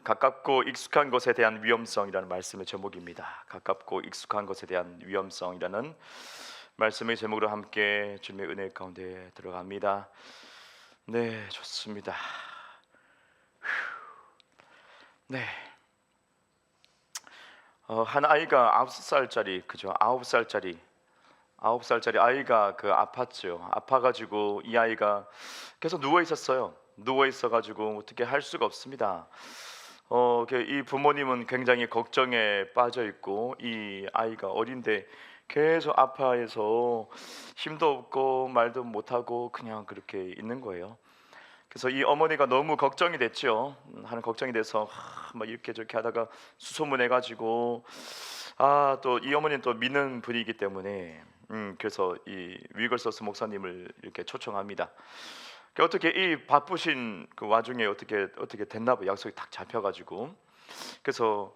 가깝고 익숙한 것에 대한 위험성이라는 말씀의 제목입니다. 가깝고 익숙한 것에 대한 위험성이라는 말씀의 제목으로 함께 주님의 은혜 가운데 들어갑니다. 네, 좋습니다. 네, 한 아이가 9살짜리, 그죠? 9살짜리 아이가 아팠죠. 아파가지고 이 아이가 계속 누워 있었어요. 누워 있어가지고 어떻게 할 수가 없습니다. 이 부모님은 굉장히 걱정에 빠져 있고 이 아이가 어린데 계속 아파해서 힘도 없고 말도 못하고 그냥 그렇게 있는 거예요. 그래서 이 어머니가 너무 걱정이 됐죠. 하는 걱정이 돼서 막 이렇게 저렇게 하다가 수소문해가지고 또 이 어머니는 또 믿는 분이기 때문에 그래서 이 위글서스 목사님을 이렇게 초청합니다. 어떻게 이 바쁘신 그 와중에 어떻게 됐나 봐요. 약속이 딱 잡혀가지고 그래서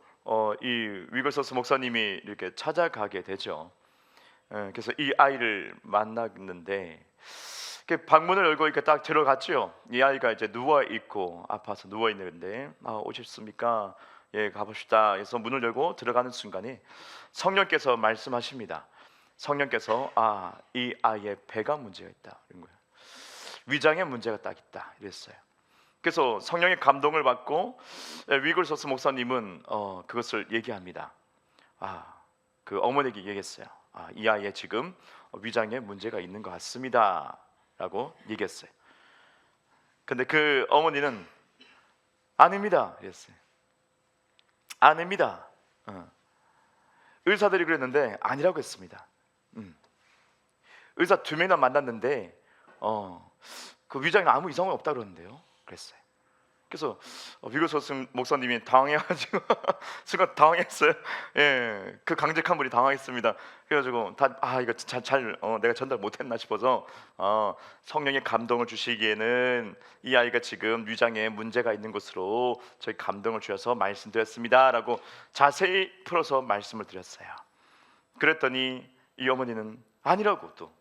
이 위글서스 목사님이 이렇게 찾아가게 되죠. 그래서 이 아이를 만났는데 방문을 열고 이렇게 딱 들어갔죠. 이 아이가 이제 누워 있고 아파서 누워 있는데 오셨습니까? 예, 가봅시다. 그래서 문을 열고 들어가는 순간에 성령께서 말씀하십니다. 성령께서 이 아이의 배가 문제가 있다 이런 거예요. 위장에 문제가 딱 있다 이랬어요. 그래서 성령의 감동을 받고 위글서스 목사님은 그것을 얘기합니다. 그 어머니에게 얘기했어요. 이 아이의 지금 위장에 문제가 있는 것 같습니다 라고 얘기했어요. 근데 그 어머니는 아닙니다 이랬어요. 아닙니다. 의사들이 그랬는데 아니라고 했습니다. 의사 2명이나 만났는데 그 위장에 아무 이상은 없다 그러는데요. 그랬어요. 그래서 위글서스 목사님이 당황해가지고 순간 당황했어요. 예, 그 강직한 분이 당황했습니다. 그래가지고 이거 내가 전달 못했나 싶어서 성령의 감동을 주시기에는 이 아이가 지금 위장에 문제가 있는 것으로 저희 감동을 주셔서 말씀드렸습니다라고 자세히 풀어서 말씀을 드렸어요. 그랬더니 이 어머니는 아니라고 또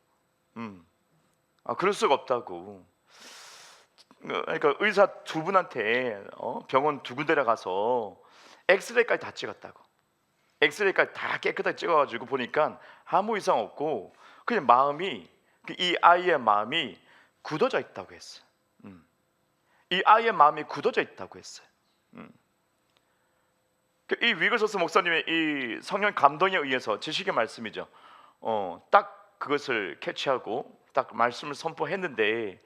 그럴 수가 없다고. 그러니까 의사 2분한테 병원 2군데를 가서 엑스레이까지 다 찍었다고. 엑스레이까지 다 깨끗하게 찍어가지고 보니까 아무 이상 없고 그냥 이 아이의 마음이 굳어져 있다고 했어요. 이 아이의 마음이 굳어져 있다고 했어요. 이 위글서스 목사님의 이 성령 감동에 의해서 지식의 말씀이죠. 딱 그것을 캐치하고 딱 말씀을 선포했는데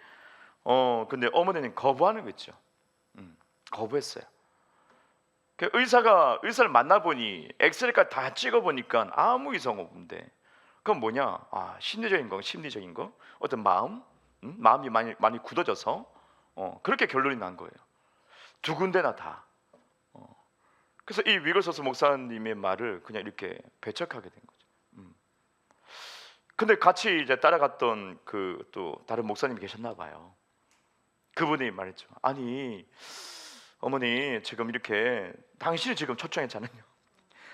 근데 어머니는 거부하는 거죠. 거부했어요. 의사를 만나보니 엑스레이까지 다 찍어보니까 아무 이상 없는데 그건 뭐냐? 심리적인 거, 어떤 마음이 많이 굳어져서 그렇게 결론이 난 거예요. 2군데나 다. 그래서 이 위글서스 목사님의 말을 그냥 이렇게 배척하게 된 거죠. 근데 같이 이제 따라갔던 또 다른 목사님이 계셨나 봐요. 그분이 말했죠. 아니 어머니 지금 이렇게 당신이 지금 초청했잖아요.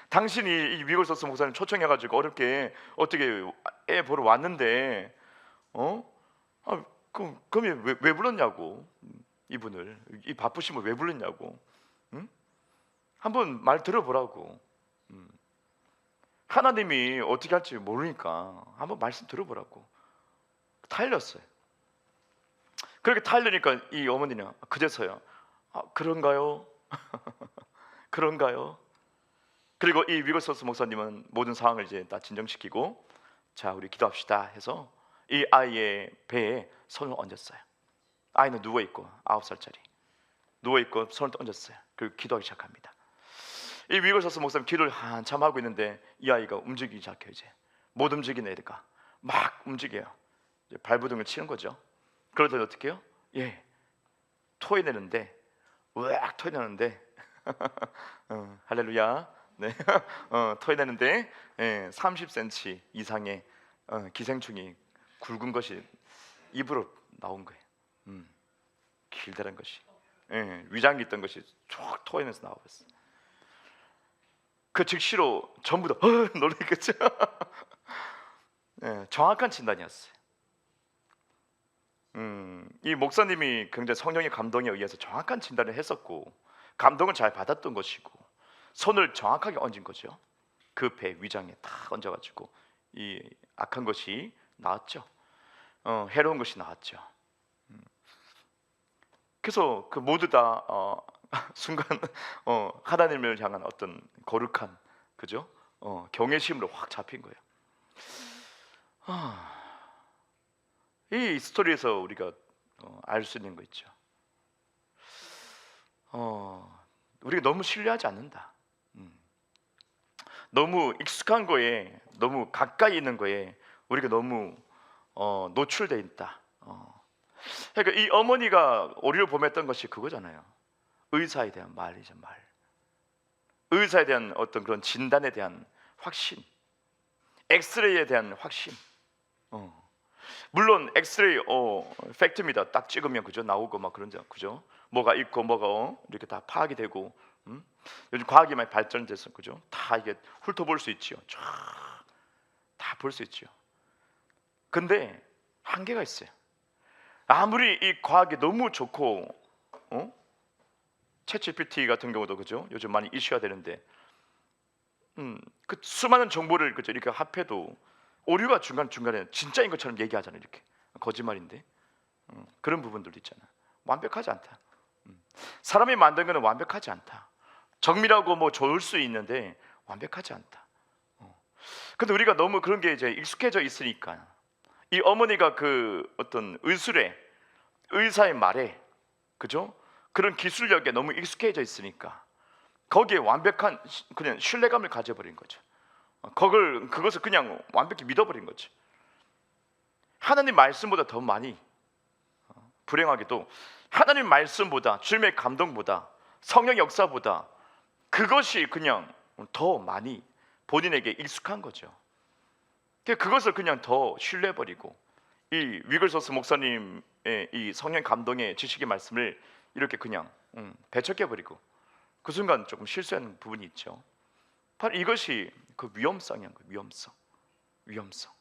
당신이 이 위글서스 목사님 초청해가지고 어렵게 어떻게 애 보러 왔는데 그럼 왜 불렀냐고. 이분을 이 바쁘심을 왜 불렀냐고. 한번 말 들어보라고. 하나님이 어떻게 할지 모르니까 한번 말씀 들어보라고. 타일렀어요. 그렇게 타일르니까 이 어머니는 그제서야 그런가요? 그런가요? 그리고 이 위글서스 목사님은 모든 상황을 이제 다 진정시키고 자 우리 기도합시다 해서 이 아이의 배에 손을 얹었어요. 아이는 누워있고 9살짜리 누워있고 손을 얹었어요. 그리고 기도하기 시작합니다. 이 위글서스 목사님 기도를 한참 하고 있는데 이 아이가 움직이기 시작해요. 이제 못 움직이는 애가 막 움직여요. 이제 발버둥을 치는 거죠. 그러더니 어떻게 해요? 예, 토해내는데 으악 토해내는데 할렐루야. 네, 토해내는데 30cm 이상의 기생충이 굵은 것이 입으로 나온 거예요. 길다란 것이 위장에 있던 것이 쭉 토해내서 나와버렸어요. 그 즉시로 전부 다 놀라겠죠. 정확한 진단이었어요. 이 목사님이 굉장히 성령의 감동에 의해서 정확한 진단을 했었고 감동을 잘 받았던 것이고 손을 정확하게 얹은 거죠. 그 배 위장에 딱 얹어가지고 이 악한 것이 나왔죠. 해로운 것이 나왔죠. 그래서 그 모두 다 순간 하나님을 향한 어떤 거룩한, 그죠? 경외심으로 확 잡힌 거예요. 이 스토리에서 우리가 알 수 있는 거 있죠. 우리가 너무 신뢰하지 않는다. 너무 익숙한 거에, 너무 가까이 있는 거에 우리가 너무 노출돼 있다. 그러니까 이 어머니가 오리를 범했던 것이 그거잖아요. 의사에 대한 말이죠, 말. 의사에 대한 어떤 그런 진단에 대한 확신, 엑스레이에 대한 확신. 물론 엑스레이 팩트입니다. 딱 찍으면 그죠, 나오고 막 그런죠, 그죠? 뭐가 있고 뭐가 이렇게 다 파악이 되고, 요즘 과학이 많이 발전돼서 그죠, 다 이게 훑어볼 수 있지요. 다 볼 수 있지요. 근데 한계가 있어요. 아무리 이 과학이 너무 좋고, 챗GPT 같은 경우도 그죠, 요즘 많이 이슈가 되는데, 그 수많은 정보를 그죠 이렇게 합해도 오류가 중간 중간에 진짜인 것처럼 얘기하잖아요. 이렇게 거짓말인데 그런 부분들도 있잖아. 완벽하지 않다. 사람이 만든 거는 완벽하지 않다. 정밀하고 뭐 좋을 수 있는데 완벽하지 않다. 근데 우리가 너무 그런 게 이제 익숙해져 있으니까 이 어머니가 그 어떤 의사의 말에 그죠? 그런 기술력에 너무 익숙해져 있으니까 거기에 완벽한 그냥 신뢰감을 가져버린 거죠. 그것을 그냥 완벽히 믿어버린 거죠. 하나님 말씀보다 더 많이, 불행하게도 하나님 말씀보다, 주님의 감동보다, 성령 역사보다 그것이 그냥 더 많이 본인에게 익숙한 거죠. 그것을 그냥 더 신뢰해버리고 이 위글소스 목사님의 이 성령 감동의 지식의 말씀을 이렇게 그냥 배척해버리고 그 순간 조금 실수하는 부분이 있죠. 바로 이것이 그 위험성이란 거예요. 위험성.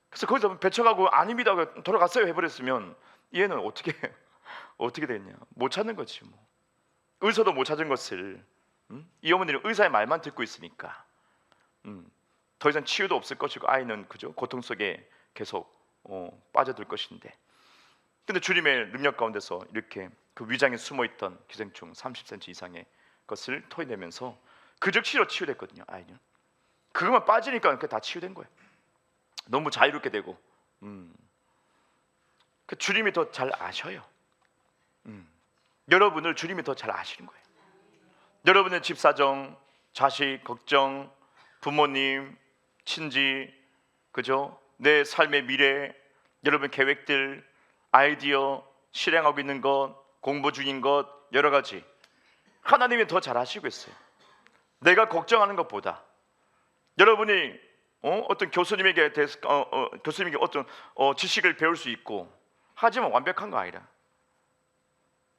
그래서 거기서 배척하고 아닙니다 돌아갔어요 해버렸으면 얘는 어떻게 됐냐? 못 찾는 거지 뭐. 의사도 못 찾은 것을 이 어머니는 의사의 말만 듣고 있으니까 더 이상 치유도 없을 것이고 아이는 그죠 고통 속에 계속 빠져들 것인데, 근데 주님의 능력 가운데서 이렇게 그 위장에 숨어있던 기생충 30cm 이상의 것을 토해내면서 그 즉시로 치유됐거든요. 아이는 그것만 빠지니까 그게 다 치유된 거예요. 너무 자유롭게 되고 그 주님이 더 잘 아셔요. 여러분을 주님이 더 잘 아시는 거예요. 여러분의 집 사정, 자식 걱정, 부모님, 친지, 그죠? 내 삶의 미래, 여러분 계획들, 아이디어, 실행하고 있는 것, 공부 중인 것, 여러 가지 하나님이 더 잘 아시고 있어요. 내가 걱정하는 것보다 여러분이 어떤 교수님에게 대해서 교수님에게 어떤 지식을 배울 수 있고, 하지만 완벽한 거 아니라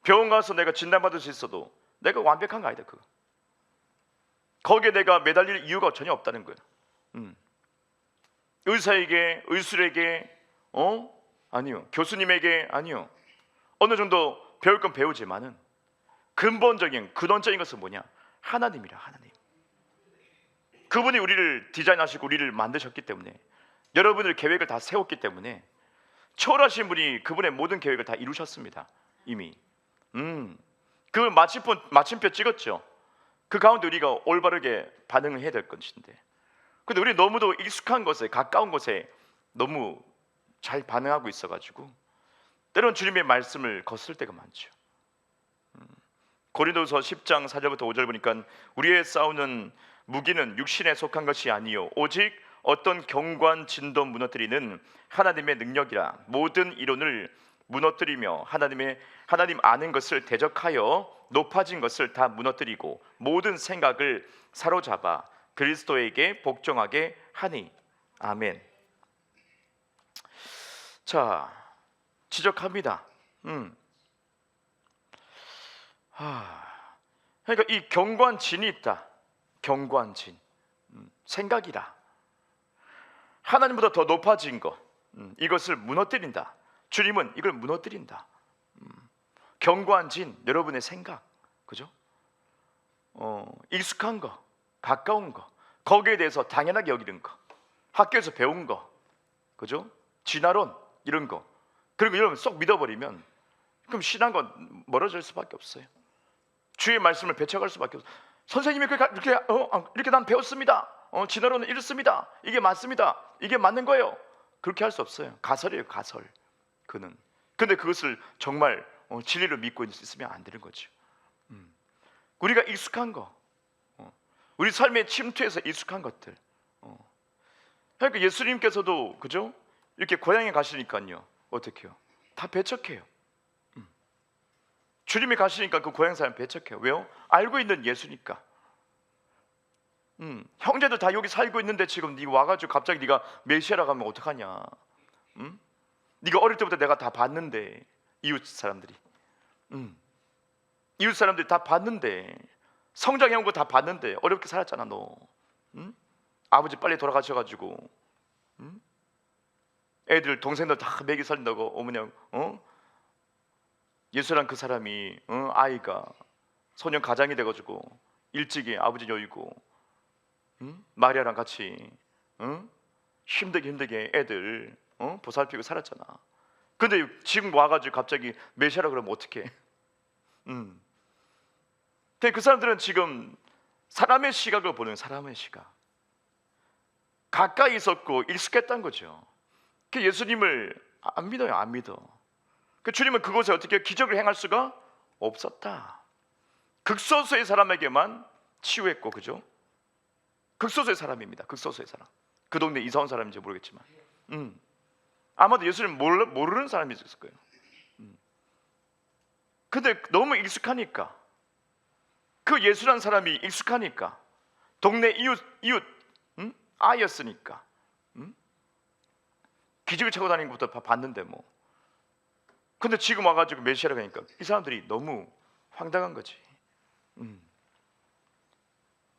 병원 가서 내가 진단받을 수 있어도 내가 완벽한 거 아니다. 거기에 내가 매달릴 이유가 전혀 없다는 거예요. 의사에게, 의술에게, 아니요, 교수님에게 아니요. 어느 정도 배울 건 배우지만은 근본적인 근원적인 것은 뭐냐? 하나님이라. 하나님. 그분이 우리를 디자인하시고 우리를 만드셨기 때문에, 여러분의 계획을 다 세웠기 때문에 초월하신 분이 그분의 모든 계획을 다 이루셨습니다. 이미. 그 마침표 찍었죠. 그 가운데 우리가 올바르게 반응을 해야 될 것인데, 근데 우리 너무도 익숙한 것에, 가까운 것에 너무 잘 반응하고 있어가지고 때로는 주님의 말씀을 거스를 때가 많죠. 고린도서 10장 4절부터 5절 보니까 우리의 싸우는 무기는 육신에 속한 것이 아니요 오직 어떤 경관 진도 무너뜨리는 하나님의 능력이라. 모든 이론을 무너뜨리며 하나님 아는 것을 대적하여 높아진 것을 다 무너뜨리고 모든 생각을 사로잡아 그리스도에게 복종하게 하니. 아멘. 자, 지적합니다. 그러니까 이 경관진이 있다. 경관진, 생각이라. 하나님보다 더 높아진 것, 이것을 무너뜨린다. 주님은 이걸 무너뜨린다. 견고한 진, 여러분의 생각, 그죠? 익숙한 거, 가까운 거, 거기에 대해서 당연하게 여기는 거, 학교에서 배운 거, 그죠? 진화론 이런 거, 그리고 여러분 쏙 믿어버리면 그럼 신앙과 멀어질 수밖에 없어요. 주의 말씀을 배척할 수밖에 없어요. 선생님이 이렇게 난 배웠습니다. 진화론은 이렇습니다. 이게 맞습니다. 이게 맞는 거예요. 그렇게 할 수 없어요. 가설이에요, 가설. 근데 그것을 정말 진리로 믿고 있으면 안 되는 거죠. 우리가 익숙한 거, 우리 삶의 침투에서 익숙한 것들. 그러니까 예수님께서도 그죠? 이렇게 고향에 가시니까요, 어떻게요? 다 배척해요. 주님이 가시니까 그 고향 사람 배척해요. 왜요? 알고 있는 예수니까. 형제들 다 여기 살고 있는데 지금 네가 와가지고 갑자기 네가 메시아라고 하면 어떡하냐? 네가 어릴 때부터 내가 다 봤는데, 이웃 사람들이 다 봤는데, 성장해온 거 다 봤는데 어렵게 살았잖아 너. 아버지 빨리 돌아가셔가지고 애들 동생들 다 먹이 살린다고 어머니하고 예수란 그 사람이 아이가 소년 가장이 돼가지고 일찍이 아버지 여의고 마리아랑 같이 힘들게 애들 보살피고 살았잖아. 근데 지금 와가지고 갑자기 메시아라 그러면 어떡해? 근데 그 사람들은 지금 사람의 시각을 보는, 사람의 시각, 가까이 있었고 익숙했다는 거죠. 그 예수님을 안 믿어요. 안 믿어. 그 주님은 그곳에 어떻게 기적을 행할 수가 없었다. 극소수의 사람에게만 치유했고, 그죠? 극소수의 사람입니다. 극소수의 사람. 그 동네 이사 온 사람인지 모르겠지만 아마도 예수님 모르는 사람이 있을 거예요. 근데 너무 익숙하니까, 그 예수라는 사람이 익숙하니까, 동네 이웃 아이였으니까 기적을 차고 다니는 것부터 봤는데 뭐. 근데 지금 와가지고 메시아라고 하니까 이 사람들이 너무 황당한 거지.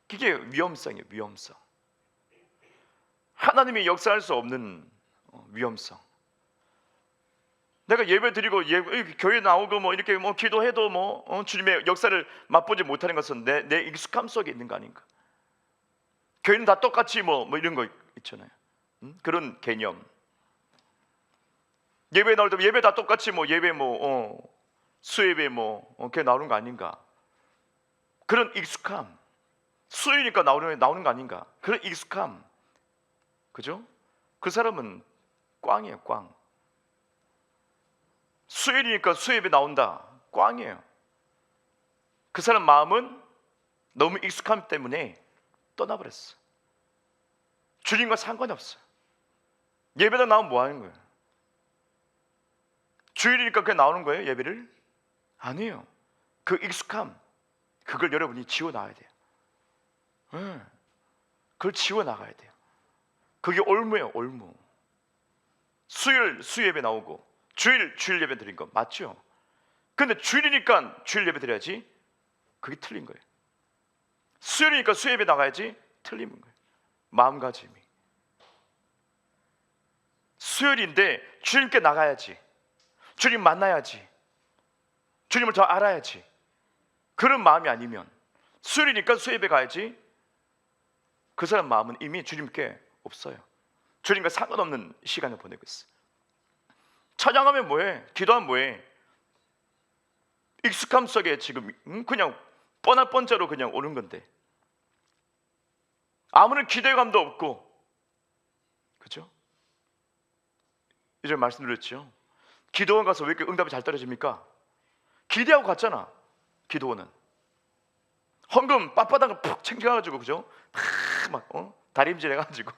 그게 위험성이에요. 위험성. 하나님이 역사할 수 없는 위험성. 내가 예배 드리고 교회 나오고 뭐 이렇게 뭐 기도해도 뭐 주님의 역사를 맛보지 못하는 것은 내 익숙함 속에 있는 거 아닌가? 교회는 다 똑같이 뭐 이런 거 있잖아요. 그런 개념. 예배 나올 때 예배 다 똑같이 뭐 예배 수예배 교회 나오는 거 아닌가? 그런 익숙함. 수요니까 나오는 거 아닌가? 그런 익숙함. 그죠? 그 사람은 꽝이에요, 꽝. 수요일이니까 수요일에 나온다. 꽝이에요. 그 사람 마음은 너무 익숙함 때문에 떠나버렸어. 주님과 상관이 없어요. 예배당 나오면 뭐 하는 거예요? 주일이니까 그냥 나오는 거예요, 예배를? 아니에요. 그 익숙함, 그걸 여러분이 지워놔야 돼요. 그걸 지워나가야 돼요. 그게 올무예요, 올무. 수요일 예배 나오고 주일 예배 드린 거 맞죠? 근데 주일이니까 주일 예배 드려야지, 그게 틀린 거예요. 수요일이니까 수요 예배 나가야지, 틀린 거예요. 마음가짐이. 수요일인데 주님께 나가야지, 주님 만나야지, 주님을 더 알아야지, 그런 마음이 아니면, 수요일이니까 수요 예배 가야지, 그 사람 마음은 이미 주님께 없어요. 주님과 상관없는 시간을 보내고 있어요. 찬양하면 뭐해? 기도하면 뭐해? 익숙함 속에 지금 그냥 뻔할 뻔자로 그냥 오는 건데, 아무런 기대감도 없고, 그렇죠? 이제 말씀드렸죠. 기도원 가서 왜 이렇게 응답이 잘 떨어집니까? 기대하고 갔잖아. 기도원은 헌금 빳빳한 거 푹 챙겨가지고, 그죠? 막 다림질 해가지고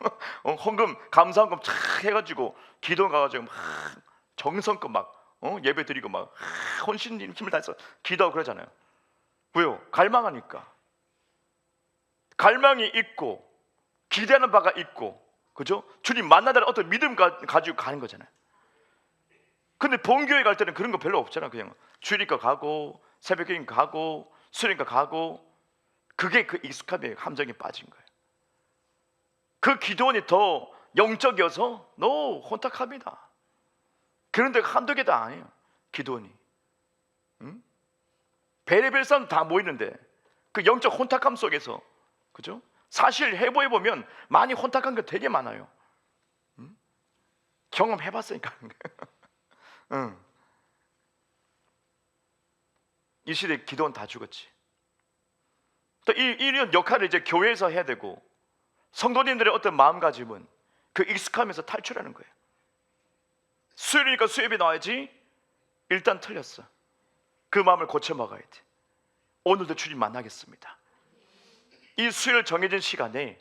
헌금 감사 헌금 쫙 해가지고 기도원 가가지고 막 정성껏 막 예배 드리고 막 혼신 힘을 다해서 기도하고 그러잖아요. 왜요? 갈망하니까. 갈망이 있고 기대하는 바가 있고, 그죠? 주님 만나다는 어떤 믿음 가지고 가는 거잖아요. 근데 본교회 갈 때는 그런 거 별로 없잖아. 그냥 주일이니까 가고 새벽기니까 가고 수요일이니까 가고, 그게 그 익숙함의 함정에 빠진 거예요. 그 기도원이 더 영적이어서 너무 혼탁합니다. 그런데 한두 개도 아니에요, 기도원이. 응? 베레벨 사람 다 모이는데 그 영적 혼탁함 속에서, 그죠? 사실 해보해 보면 많이 혼탁한 게 되게 많아요. 응? 경험해봤으니까. 응. 이 시대 기도원 다 죽었지. 또 이런 역할을 이제 교회에서 해야 되고, 성도님들의 어떤 마음가짐은 그 익숙함에서 탈출하는 거예요. 수요일이니까 수요일에 나와야지. 일단 틀렸어. 그 마음을 고쳐먹어야 돼. 오늘도 주님 만나겠습니다. 이 수요일 정해진 시간에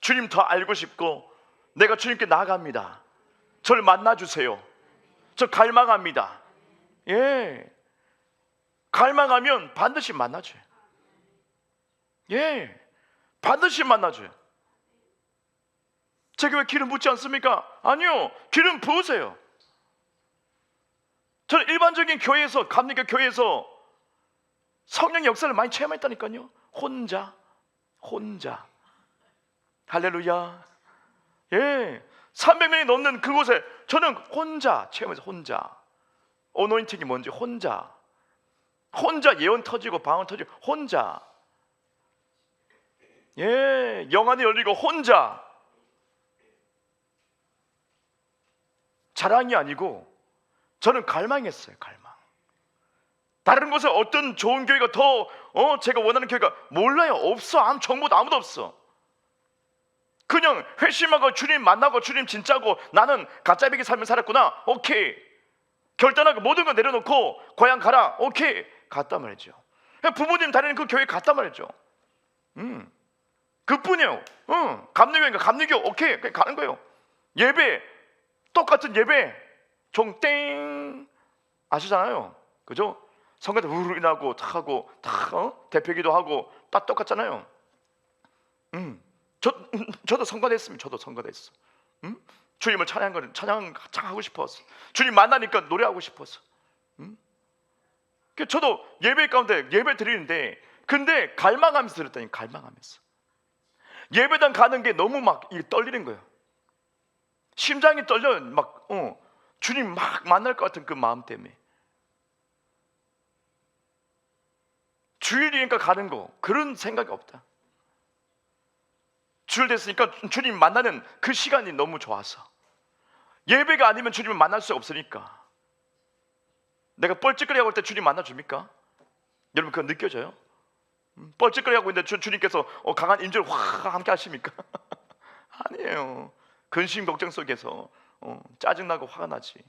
주님 더 알고 싶고, 내가 주님께 나아갑니다. 저를 만나주세요. 저 갈망합니다. 예, 갈망하면 반드시 만나줘요. 예, 반드시 만나줘요. 제가 왜 기름 붓지 않습니까? 아니요, 기름 부으세요. 저는 일반적인 교회에서, 감리교 교회에서 성령 역사를 많이 체험했다니까요. 혼자. 할렐루야. 예, 300명이 넘는 그곳에 저는 혼자 체험해서, 혼자 어노인팅이 뭔지 혼자 예언 터지고 방언 터지고 혼자, 예, 영안이 열리고 혼자. 자랑이 아니고 저는 갈망했어요. 갈망. 다른 곳에 어떤 좋은 교회가 더 제가 원하는 교회가 몰라요. 없어. 정보도 아무도 없어. 그냥 회심하고 주님 만나고 주님 진짜고 나는 가짜배기 삶을 살았구나. 오케이. 결단하고 모든 거 내려놓고 고향 가라. 오케이. 갔단 말이죠. 부모님 다니는 그 교회 갔단 말이죠. 그뿐이에요. 감리교인가 감리교. 오케이. 그냥 가는 거예요. 예배 똑같은 예배 종땡 아시잖아요. 그죠? 성가대 우르르 나고 탁 하고 탁 대표기도 하고 딱 똑같잖아요. 저도 성가됐습니다. 저도 성가됐어. 주님을 찬양하고 싶었어. 주님 만나니까 노래하고 싶었어. 저도 예배 가운데 예배 드리는데, 근데 갈망하면서 들었더니, 갈망하면서 예배당 가는 게 너무 막 떨리는 거예요. 심장이 떨려. 막 주님 막 만날 것 같은 그 마음 때문에. 주일이니까 가는 거, 그런 생각이 없다. 주일 됐으니까 주님 만나는 그 시간이 너무 좋아서. 예배가 아니면 주님을 만날 수 없으니까. 내가 뻘짓거리하고 올 때 주님 만나줍니까? 여러분 그거 느껴져요? 뻘짓거리하고 있는데 주님께서 강한 임재를 확 함께 하십니까? 아니에요. 근심 걱정 속에서 짜증나고 화가 나지.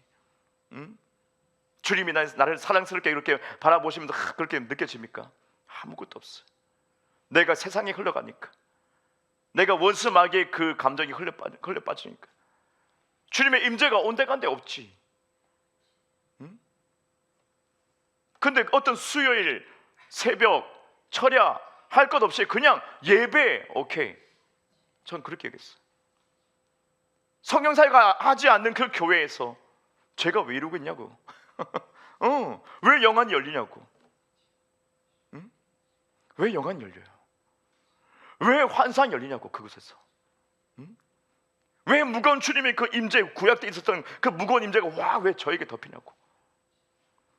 주님이 나를 사랑스럽게 이렇게 바라보시면 그렇게 느껴집니까? 아무것도 없어요. 내가 세상에 흘러가니까, 내가 원수 마귀의 그 감정이 흘려 빠지니까. 주님의 임재가 온데간데 없지. 근데 어떤 수요일 새벽 철야 할 것 없이 그냥 예배, 오케이. 전 그렇게 얘기했어요. 성령사회가 하지 않는 그 교회에서 제가 왜 이러고 있냐고. 왜 영안이 열리냐고. 왜 영안이 열려요? 왜 환상이 열리냐고. 그곳에서. 왜 무거운 주님의 그 임재, 구약 때 있었던 그 무거운 임재가 왜 저에게 덮이냐고.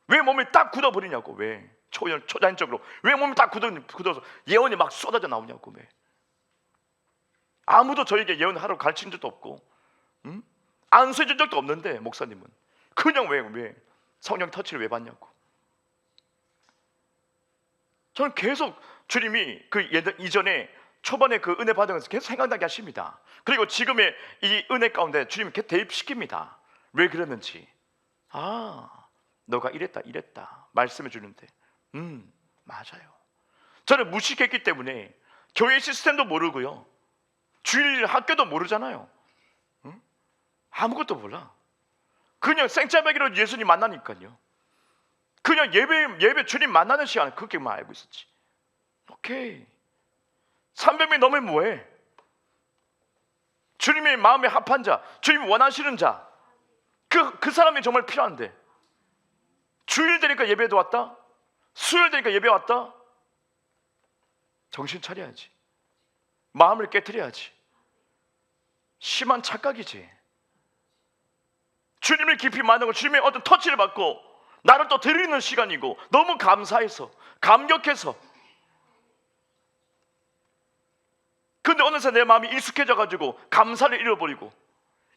왜 몸이 딱 굳어버리냐고. 왜 초자연적으로 왜 몸이 딱 굳어서 예언이 막 쏟아져 나오냐고. 왜 아무도 저에게 예언하라고 가르친 적도 없고 안수해 준 적도 없는데, 목사님은 그냥 왜 성령 터치를 왜 받냐고. 저는 계속 주님이 그 이전에 초반에 그 은혜 받으면서 계속 생각나게 하십니다. 그리고 지금의 이 은혜 가운데 주님이 계속 대입시킵니다. 왜 그랬는지. 너가 이랬다 말씀해 주는데 맞아요. 저는 무식했기 때문에 교회 시스템도 모르고요, 주일 학교도 모르잖아요. 아무것도 몰라. 그냥 생짜배기로 예수님 만나니까요. 그냥 예배 주님 만나는 시간 그렇게만 알고 있었지. 오케이. 300명 넘으면 뭐해? 주님의 마음에 합한 자, 주님 원하시는 자, 그 사람이 정말 필요한데, 주일 되니까 예배도 왔다, 수요일 되니까 예배 왔다. 정신 차려야지. 마음을 깨트려야지. 심한 착각이지. 주님을 깊이 만나고 주님의 어떤 터치를 받고 나를 또 드리는 시간이고 너무 감사해서 감격해서. 근데 어느새 내 마음이 익숙해져 가지고 감사를 잃어버리고,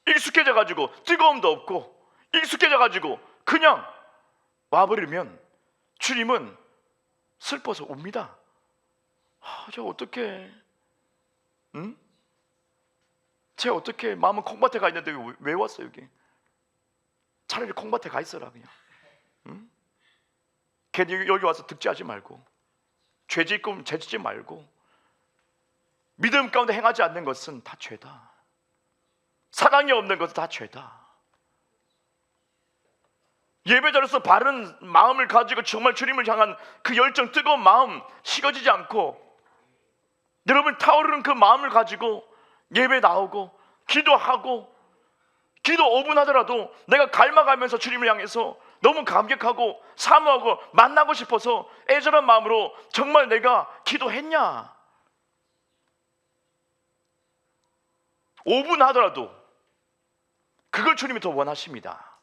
익숙해져 가지고 뜨거움도 없고, 익숙해져 가지고 그냥 와버리면 주님은 슬퍼서 웁니다. 저 어떻게, 응? 쟤 어떻게 마음은 콩밭에 가 있는데 왜 왔어 여기? 차라리 콩밭에 가 있어라 그냥. 응? 괜히 여기 와서 득지하지 말고, 죄짓고 죄짓지 말고. 믿음 가운데 행하지 않는 것은 다 죄다. 사랑이 없는 것은 다 죄다. 예배자로서 바른 마음을 가지고 정말 주님을 향한 그 열정, 뜨거운 마음 식어지지 않고, 여러분 타오르는 그 마음을 가지고 예배 나오고 기도하고, 기도 5분 하더라도 내가 갈망하면서 주님을 향해서 너무 감격하고 사모하고 만나고 싶어서 애절한 마음으로 정말 내가 기도했냐? 5분 하더라도 그걸 주님이 더 원하십니다.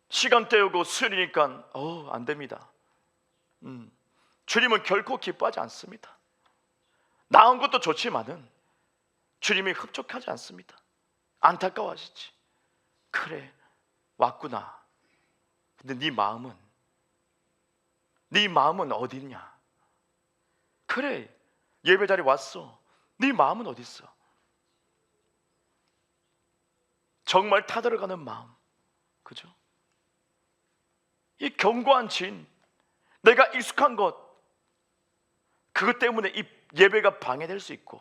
시간 때우고 수요일이니까 안 됩니다. 주님은 결코 기뻐하지 않습니다. 나은 것도 좋지만은 주님이 흡족하지 않습니다. 안타까워하시지. 그래 왔구나. 근데 네 마음은 어디 있냐? 그래 예배 자리에 왔어. 네 마음은 어디 있어? 정말 타들어가는 마음, 그죠? 이 견고한 진, 내가 익숙한 것, 그것 때문에 이 예배가 방해될 수 있고,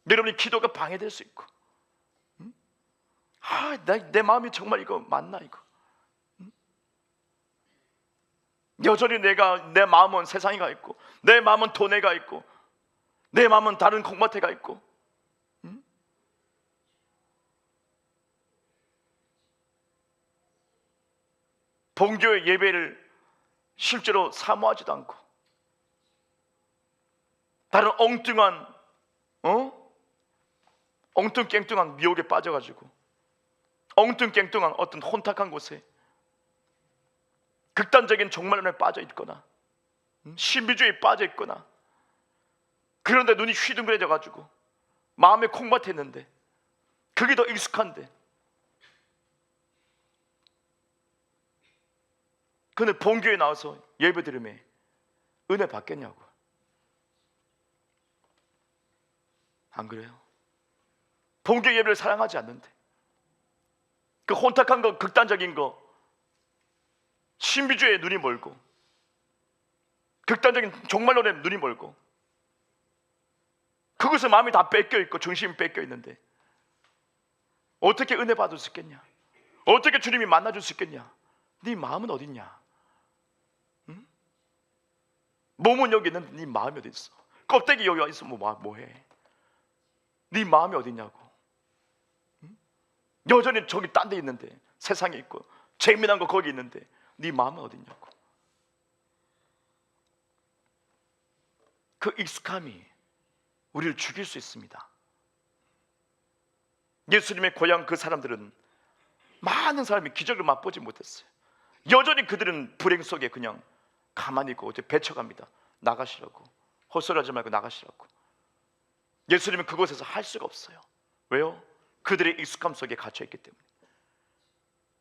여러분의 기도가 방해될 수 있고, 내 마음이 정말 이거 맞나 이거? 여전히 내 마음은 세상에 가 있고, 내 마음은 돈에 가 있고, 내 마음은 다른 콩밭에 가 있고, 본교의 예배를 실제로 사모하지도 않고, 다른 엉뚱깽뚱한 미혹에 빠져가지고, 엉뚱깽뚱한 어떤 혼탁한 곳에 극단적인 종말론에 빠져 있거나, 신비주의에 빠져 있거나, 그런데 눈이 휘둥그레져 가지고 마음에 콩밭에 있는데 그게 더 익숙한데, 근데 본교에 나와서 예배 드리면 은혜 받겠냐고. 안 그래요? 본교 예배를 사랑하지 않는데, 그 혼탁한 거, 극단적인 거, 신비주의에 눈이 멀고, 극단적인 종말론에 눈이 멀고, 그것에 마음이 다 뺏겨 있고 중심이 뺏겨 있는데 어떻게 은혜 받을 수 있겠냐? 어떻게 주님이 만나줄 수 있겠냐? 네 마음은 어디 있냐? 응? 몸은 여기 있는데 네 마음이 어디 있어? 껍데기 여기 와 있으면 뭐해? 네 마음이 어디 있냐고. 응? 여전히 저기 딴 데 있는데, 세상에 있고 재미난 거 거기 있는데 네 마음은 어디 있냐고. 그 익숙함이 우리를 죽일 수 있습니다. 예수님의 고향 그 사람들은 많은 사람이 기적을 맛보지 못했어요. 여전히 그들은 불행 속에 그냥 가만히 있고 이제 배쳐갑니다. 나가시라고, 헛소리하지 말고 나가시라고. 예수님은 그곳에서 할 수가 없어요. 왜요? 그들의 익숙함 속에 갇혀있기 때문에,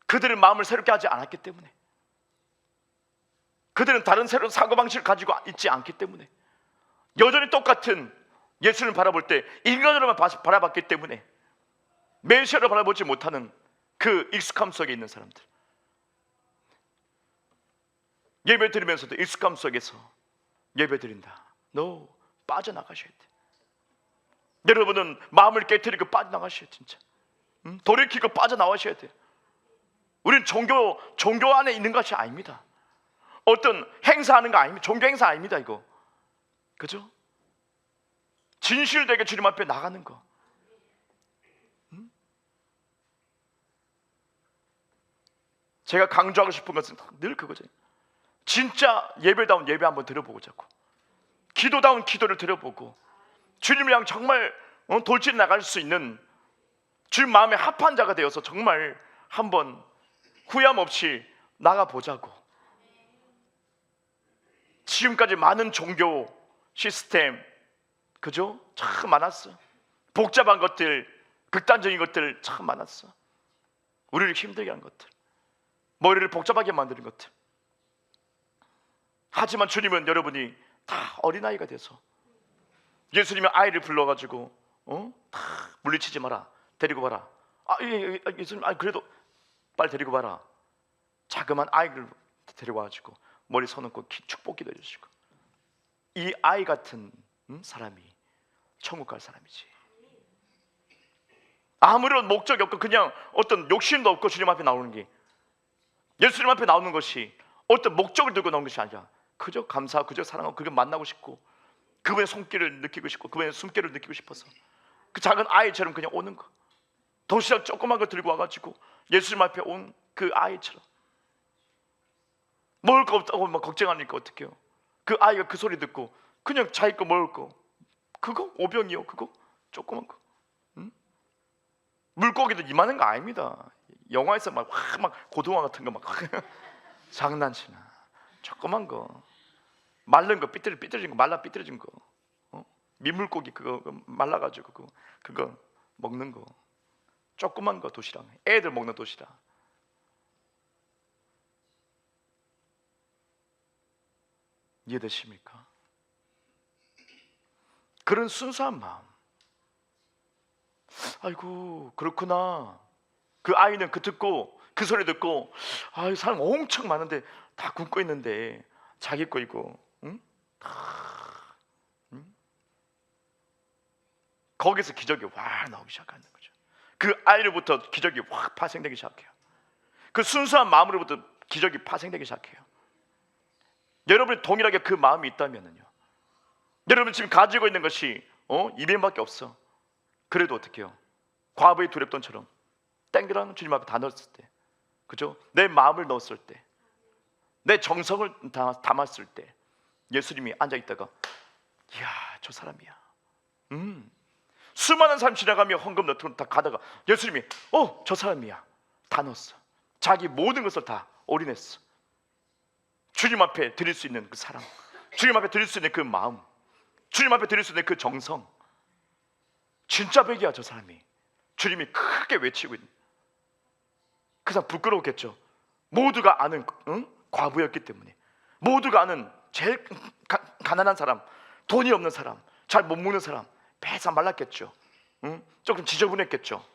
그들은 마음을 새롭게 하지 않았기 때문에, 그들은 다른 새로운 사고방식을 가지고 있지 않기 때문에, 여전히 똑같은 예수를 바라볼 때 인간으로만 바라봤기 때문에 메시아를 바라보지 못하는 그 익숙함 속에 있는 사람들, 예배 드리면서도 익숙함 속에서 예배 드린다. No, 빠져나가셔야 돼. 여러분은 마음을 깨트리고 빠져나가셔야 돼. 진짜 돌이키고 빠져나와셔야 돼. 우리는 종교 안에 있는 것이 아닙니다. 어떤 행사하는 거 아닙니다. 종교 행사 아닙니다 이거. 그죠? 진실되게 주님 앞에 나가는 거. 제가 강조하고 싶은 것은 늘 그거죠. 진짜 예배다운 예배 한번 드려보자고, 기도다운 기도를 드려보고, 주님이랑 정말 돌진 나갈 수 있는 주님 마음에 합한 자가 되어서 정말 한번 후회함 없이 나가보자고. 지금까지 많은 종교 시스템, 그죠? 참 많았어. 복잡한 것들, 극단적인 것들 참 많았어. 우리를 힘들게 한 것들, 머리를 복잡하게 만드는 것들. 하지만 주님은 여러분이 다 어린아이가 돼서 예수님이 아이를 불러가지고 다 물리치지 마라, 데리고 가라. 예수님, 그래도 빨리 데리고 가라. 자그만 아이를 데려와가지고 머리 서놓고 축복기도 해주시고. 이 아이 같은 사람이 천국 갈 사람이지. 아무런 목적이 없고 그냥 어떤 욕심도 없고 주님 앞에 나오는 게, 예수님 앞에 나오는 것이 어떤 목적을 두고 나오는 것이 아니라 그저 감사하고 그저 사랑하고 그저 만나고 싶고 그분의 손길을 느끼고 싶고 그분의 숨결을 느끼고 싶어서 그 작은 아이처럼 그냥 오는 거. 도시락 조그만 거 들고 와가지고 예수님 앞에 온 그 아이처럼. 먹을 거 없다고 막 걱정하니까 어떡해요. 그 아이가 그 소리 듣고 그냥 자기 거 먹을 거, 그거 오병이요, 그거 조그만 거. 물고기도 이만한 거 아닙니다. 영화에서 막 고등어 같은 거 막 장난치나. 조그만 거, 말른 거, 삐뚤어진 거, 말라 삐뚤어진 거, 민물고기 그거 말라가지고 그거 먹는 거, 조그만 거 도시락, 애들 먹는 도시락. 이해되십니까? 그런 순수한 마음. 아이고 그렇구나. 그 아이는 그 소리 듣고 사람 엄청 많은데 다 굶고 있는데 자기 거 이거 거기서 기적이 확 나오기 시작하는 거죠. 그 아이로부터 기적이 확 파생되기 시작해요. 그 순수한 마음으로부터 기적이 파생되기 시작해요. 여러분이 동일하게 그 마음이 있다면요, 여러분 지금 가지고 있는 것이 200밖에 없어. 그래도 어떻게 해요? 과부의 두렵돈처럼 땡기라는 주님 앞에 다 넣었을 때, 그죠? 내 마음을 넣었을 때, 내 정성을 담았을 때 예수님이 앉아있다가 이야 저 사람이야. 수많은 사람 지나가며 헌금 넣도록 다 가다가 예수님이 저 사람이야. 다 넣었어. 자기 모든 것을 다 올인했어. 주님 앞에 드릴 수 있는 그 사랑, 주님 앞에 드릴 수 있는 그 마음, 주님 앞에 드릴 수 있는 그 정성. 진짜 백이야 저 사람이. 주님이 크게 외치고 있는. 그 사람 부끄러웠겠죠. 모두가 아는 과부였기 때문에, 모두가 아는 제일 가난한 사람, 돈이 없는 사람, 잘 못 먹는 사람, 배가 말랐겠죠. 조금 지저분했겠죠.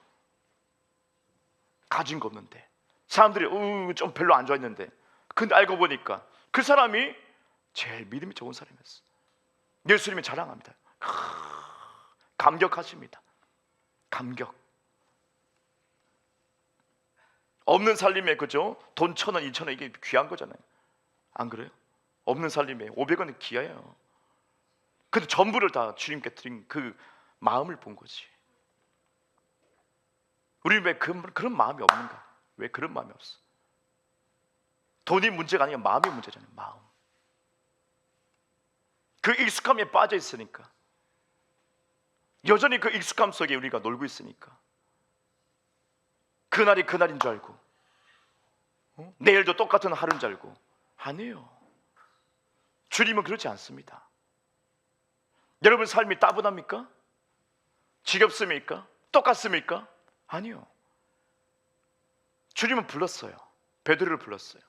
가진 거 없는데 사람들이 좀 별로 안 좋아했는데, 근데 알고 보니까 그 사람이 제일 믿음이 좋은 사람이었어. 예수님이 자랑합니다. 감격하십니다. 감격. 없는 살림에, 그죠? 돈 1,000원, 2,000원 이게 귀한 거잖아요. 안 그래요? 없는 살림에 500원은 귀해요. 근데 전부를 다 주님께 드린 그 마음을 본 거지. 우리 왜 그런 마음이 없는가? 왜 그런 마음이 없어? 돈이 문제가 아니라 마음이 문제잖아요. 마음. 그 익숙함에 빠져 있으니까, 여전히 그 익숙함 속에 우리가 놀고 있으니까 그날이 그날인 줄 알고 내일도 똑같은 하루인 줄 알고. 아니에요. 주님은 그렇지 않습니다. 여러분 삶이 따분합니까? 지겹습니까? 똑같습니까? 아니요. 주님은 불렀어요. 베드로를 불렀어요.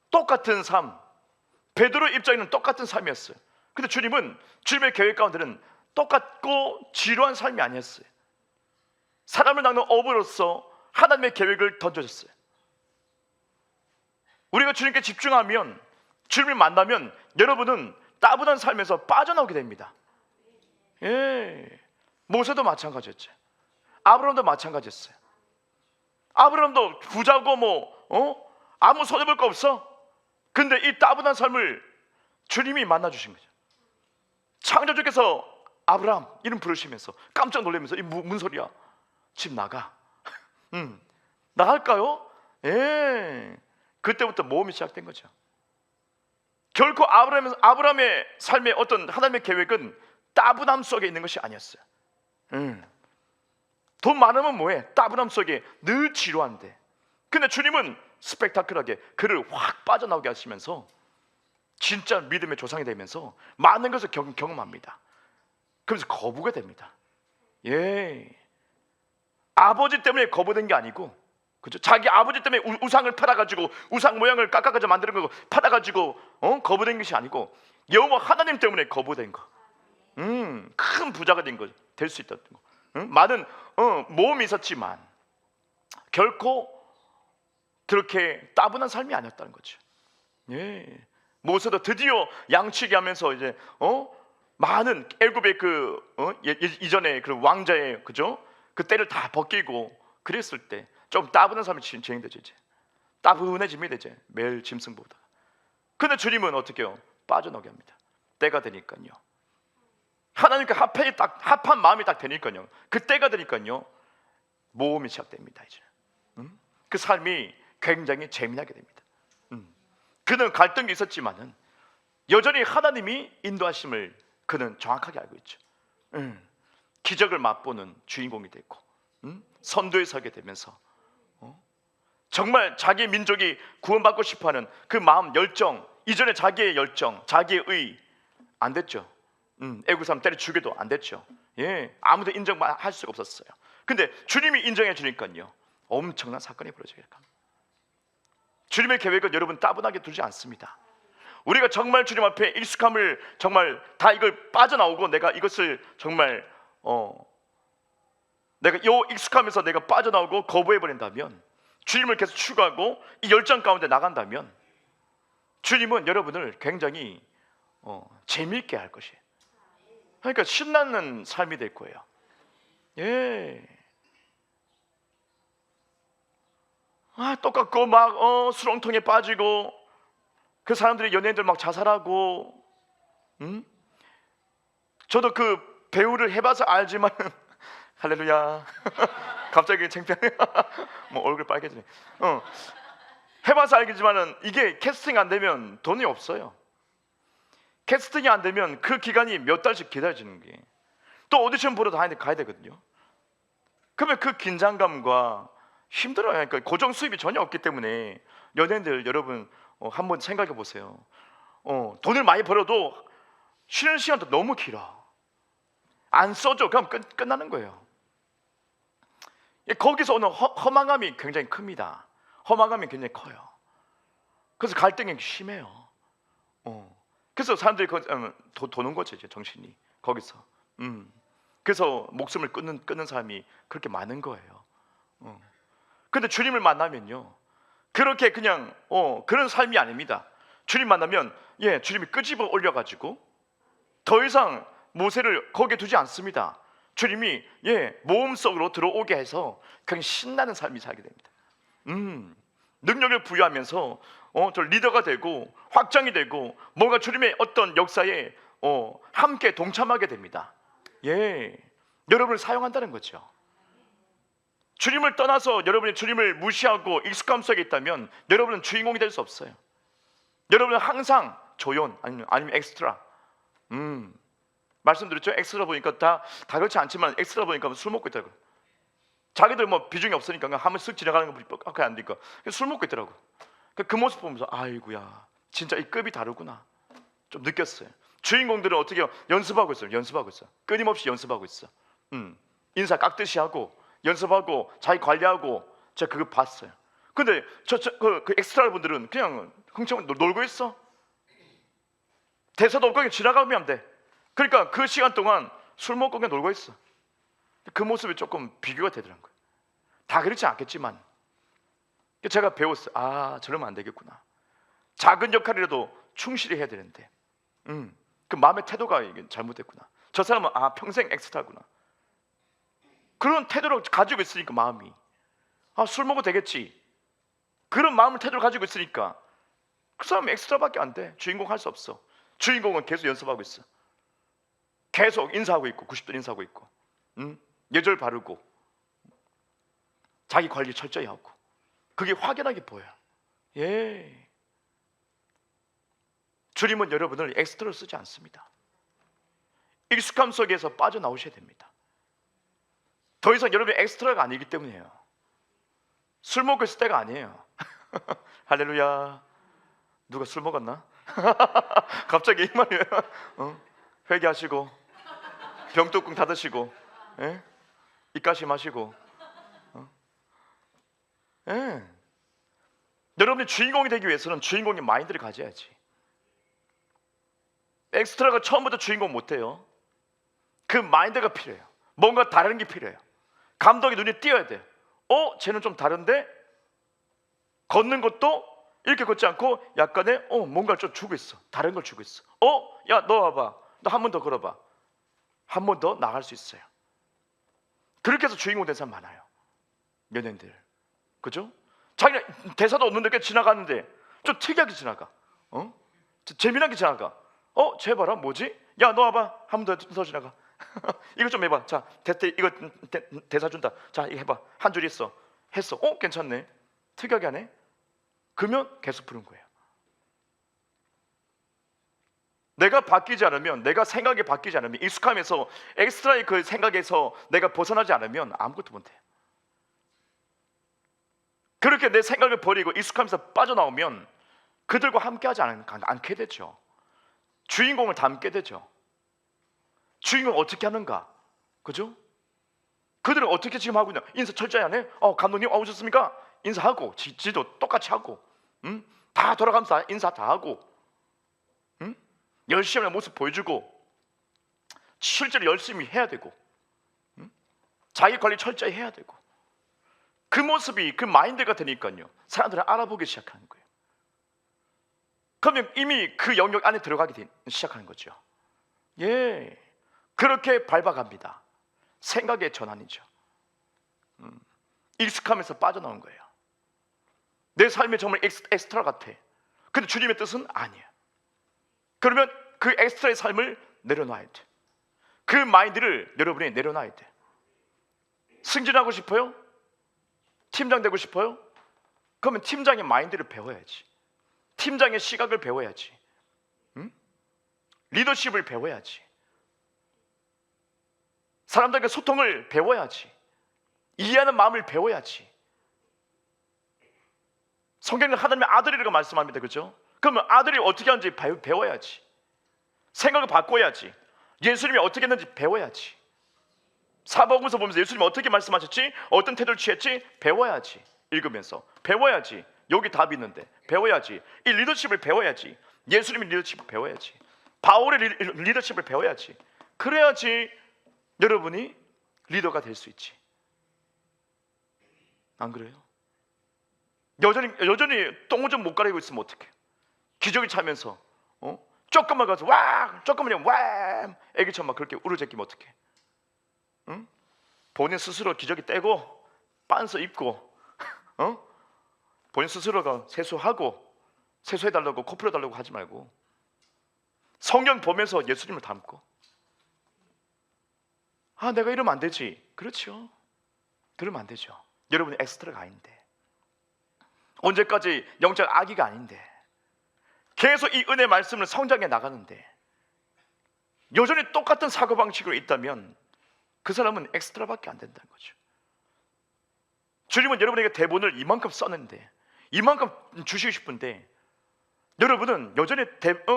똑같은 삶, 베드로 입장에는 똑같은 삶이었어요. 근데 주님은 주님의 계획 가운데는 똑같고 지루한 삶이 아니었어요. 사람을 낚는 어부로서 하나님의 계획을 던져줬어요. 우리가 주님께 집중하면, 주님을 만나면 여러분은 따분한 삶에서 빠져나오게 됩니다. 모세도 마찬가지였죠. 아브라함도 마찬가지였어요. 아브라함도 부자고 아무 손해볼 거 없어. 근데 이 따분한 삶을 주님이 만나주신 거죠. 창조주께서 아브라함 이름 부르시면서 깜짝 놀라면서 이 무슨 소리야? 집 나가. 나갈까요? 그때부터 모험이 시작된 거죠. 결코 아브라함의 삶의 어떤 하나님의 계획은 따분함 속에 있는 것이 아니었어요. 돈 많으면 뭐해? 따분함 속에 늘 지루한데, 근데 주님은 스펙타클하게 그를 확 빠져나오게 하시면서 진짜 믿음의 조상이 되면서 많은 것을 경험합니다. 그래서 거부가 됩니다. 예, 아버지 때문에 거부된 게 아니고, 그죠? 자기 아버지 때문에 우상을 팔아가지고 우상 모양을 깎아가지고 만드는 거고 팔아가지고 거부된 것이 아니고 여호와 하나님 때문에 거부된 거. 큰 부자가 된 거, 될 수 있다는 거. 많은 모험이 있었지만 결코 그렇게 따분한 삶이 아니었다는 거죠. 예, 모세도 드디어 양치기 하면서 이제 많은 애굽의 이전에 그 왕자의, 그죠? 그 때를 다 벗기고 그랬을 때 좀 따분한 삶이 진행되죠. 이제 따분해집니다. 이제 매일 짐승보다. 근데 주님은 어떻게 해요? 빠져나오게 합니다. 때가 되니까요. 하나님과 합한 마음이 딱 되니까요. 그 때가 되니까요. 모험이 시작됩니다. 이제 그 삶이 굉장히 재미나게 됩니다. 그는 갈등이 있었지만은 여전히 하나님이 인도하심을 그는 정확하게 알고 있죠. 기적을 맛보는 주인공이 됐고, 선도에 서게 되면서 정말 자기 민족이 구원받고 싶어하는 그 마음, 열정, 이전에 자기의 열정, 자기의 의 안 됐죠. 애국 사람 때려 죽여도 안 됐죠. 예, 아무도 인정할 수가 없었어요. 근데 주님이 인정해 주니까요, 엄청난 사건이 벌어져요. 주님의 계획은 여러분 따분하게 두지 않습니다. 우리가 정말 주님 앞에 익숙함을 정말 다 이걸 빠져나오고 내가 이것을 정말 내가 요 익숙함에서 내가 빠져나오고 거부해 버린다면, 주님을 계속 추구하고 이 열정 가운데 나간다면 주님은 여러분을 굉장히 재미있게 할 것이에요. 그러니까 신나는 삶이 될 거예요. 예. 똑같고 막 수렁통에 빠지고 그 사람들이 연예인들 막 자살하고, 저도 그 배우를 해봐서 알지만 할렐루야. 갑자기 창피하네. 뭐 얼굴 빨개지네. 해봐서 알겠지만은 이게 캐스팅 안 되면 돈이 없어요. 캐스팅이 안 되면 그 기간이 몇 달씩 기다려지는 게, 또 오디션 보러 가야 되거든요. 그러면 그 긴장감과 힘들어요. 그러니까 고정 수입이 전혀 없기 때문에 연예인들 여러분 한번 생각해 보세요. 돈을 많이 벌어도 쉬는 시간도 너무 길어. 안 써줘. 그럼 끝나는 거예요. 거기서 오는 허망함이 굉장히 큽니다. 허망함이 굉장히 커요. 그래서 갈등이 심해요. 그래서 사람들이 도는 거죠, 이제 정신이 거기서. 그래서 목숨을 끊는 사람이 그렇게 많은 거예요. 근데 주님을 만나면요, 그렇게 그냥 그런 삶이 아닙니다. 주님 만나면 주님이 끄집어 올려가지고 더 이상 모세를 거기에 두지 않습니다. 주님이 모험 속으로 들어오게 해서 그냥 신나는 삶이 살게 됩니다. 능력을 부여하면서 저 리더가 되고 확장이 되고 뭔가 주님의 어떤 역사에 함께 동참하게 됩니다. 여러분을 사용한다는 거죠. 주님을 떠나서 여러분이 주님을 무시하고 익숙함 속에 있다면 여러분은 주인공이 될 수 없어요. 여러분은 항상 조연 아니면 엑스트라. 말씀드렸죠? 엑스트라 보니까 다 그렇지 않지만 엑스트라 보니까 술 먹고 있더라고요. 자기들 뭐 비중이 없으니까 한번 쓱 지나가는 거 뻑뻑하게 안 되니까 술 먹고 있더라고. 그 모습 보면서 아이고야, 진짜 이 급이 다르구나 좀 느꼈어요. 주인공들은 어떻게 연습하고 있어요. 끊임없이 연습하고 있어. 인사 깍듯이 하고 연습하고 자기 관리하고, 제가 그거 봤어요. 근데 그 엑스트라 분들은 그냥 흥청 놀고 있어. 대사도 없고 그냥 지나가면 돼. 그러니까 그 시간 동안 술 먹고 그냥 놀고 있어. 그 모습이 조금 비교가 되더라고요. 다 그렇지 않겠지만 제가 배웠어요. 저러면 안 되겠구나. 작은 역할이라도 충실히 해야 되는데 그 마음의 태도가 잘못됐구나. 저 사람은 평생 엑스트라구나. 그런 태도를 가지고 있으니까 마음이 술 먹어도 되겠지. 그런 마음을 태도를 가지고 있으니까 그 사람은 엑스트라밖에 안 돼. 주인공 할 수 없어. 주인공은 계속 연습하고 있어. 계속 인사하고 있고 90도 인사하고 있고 예절 바르고 자기 관리 철저히 하고, 그게 확연하게 보여요. 주님은 여러분을 엑스트라로 쓰지 않습니다. 익숙함 속에서 빠져나오셔야 됩니다. 더 이상 여러분이 엑스트라가 아니기 때문이에요. 술 먹고 있을 때가 아니에요. 할렐루야. 누가 술 먹었나? 갑자기 이 말이에요. 회개하시고 병뚜껑 닫으시고, 예? 입가시 마시고, 예. 여러분이 주인공이 되기 위해서는 주인공의 마인드를 가져야지. 엑스트라가 처음부터 주인공 못해요. 그 마인드가 필요해요. 뭔가 다른 게 필요해요. 감독이 눈에 띄어야 돼요. 쟤는 좀 다른데? 걷는 것도 이렇게 걷지 않고 약간의 뭔가를 좀 주고 있어. 다른 걸 주고 있어. 야, 너 와봐. 너 한 번 더 걸어봐. 한 번 더 나갈 수 있어요. 그렇게 해서 주인공 된 사람 많아요. 연예인들. 그죠? 자기는 대사도 없는데 그냥 지나가는데 좀 특이하게 지나가. 재미나게 지나가. 쟤 봐라, 뭐지? 야, 너 와봐. 한 번 더 지나가. 이거 좀 해봐. 자, 이거 대사 준다. 자, 이거 해봐. 한 줄 있어. 했어. 괜찮네. 특이하게 하네. 그러면 계속 부른 거예요. 내가 바뀌지 않으면, 내가 생각이 바뀌지 않으면, 익숙함에서 엑스트라의 그 생각에서 내가 벗어나지 않으면 아무것도 못해. 그렇게 내 생각을 버리고 익숙함에서 빠져나오면 그들과 함께하지 않게 되죠. 주인공을 닮게 되죠. 주인공 어떻게 하는가? 그죠? 그들은 어떻게 지금 하고 있냐? 인사 철저히 안 해? 감독님 오셨습니까? 인사하고, 지도 똑같이 하고, 다 돌아가면서 인사 다 하고, 열심히 하는 모습 보여주고, 실제로 열심히 해야 되고, 자기 관리 철저히 해야 되고, 그 모습이 그 마인드가 되니까요, 사람들은 알아보기 시작하는 거예요. 그러면 이미 그 영역 안에 들어가기 시작하는 거죠. 예, 그렇게 밟아갑니다. 생각의 전환이죠. 익숙함에서 빠져나온 거예요. 내 삶이 정말 엑스트라 같아. 근데 주님의 뜻은 아니에요. 그러면 그 엑스트라의 삶을 내려놔야 돼. 그 마인드를 여러분이 내려놔야 돼. 승진하고 싶어요? 팀장 되고 싶어요? 그러면 팀장의 마인드를 배워야지. 팀장의 시각을 배워야지. 리더십을 배워야지. 사람들과 소통을 배워야지. 이해하는 마음을 배워야지. 성경은 하나님의 아들이라고 말씀합니다. 그렇죠? 그러면 아들이 어떻게 하는지 배워야지. 생각을 바꿔야지. 예수님이 어떻게 했는지 배워야지. 사복음서 보면서 예수님이 어떻게 말씀하셨지? 어떤 태도를 취했지? 배워야지. 읽으면서 배워야지. 여기 답이 있는데 배워야지. 이 리더십을 배워야지. 예수님의 리더십을 배워야지. 바울의 리더십을 배워야지. 그래야지 여러분이 리더가 될 수 있지. 안 그래요? 여전히 똥을 좀 못 가리고 있으면 어떡해? 기저귀 차면서 조금만 가서 와, 조금만 와, 애기처럼 막 그렇게 우르제끼면 어떡해? 본인 스스로 기저귀 떼고 빤스 입고 본인 스스로가 세수하고 세수해달라고 코 풀어달라고 하지 말고 성경 보면서 예수님을 닮고 내가 이러면 안 되지. 그렇죠. 그러면 안 되죠. 여러분이 엑스트라가 아닌데 언제까지 영적 아기가 아닌데 계속 이 은혜 말씀을 성장해 나가는데 여전히 똑같은 사고방식으로 있다면 그 사람은 엑스트라밖에 안 된다는 거죠. 주님은 여러분에게 대본을 이만큼 썼는데 이만큼 주시고 싶은데 여러분은 여전히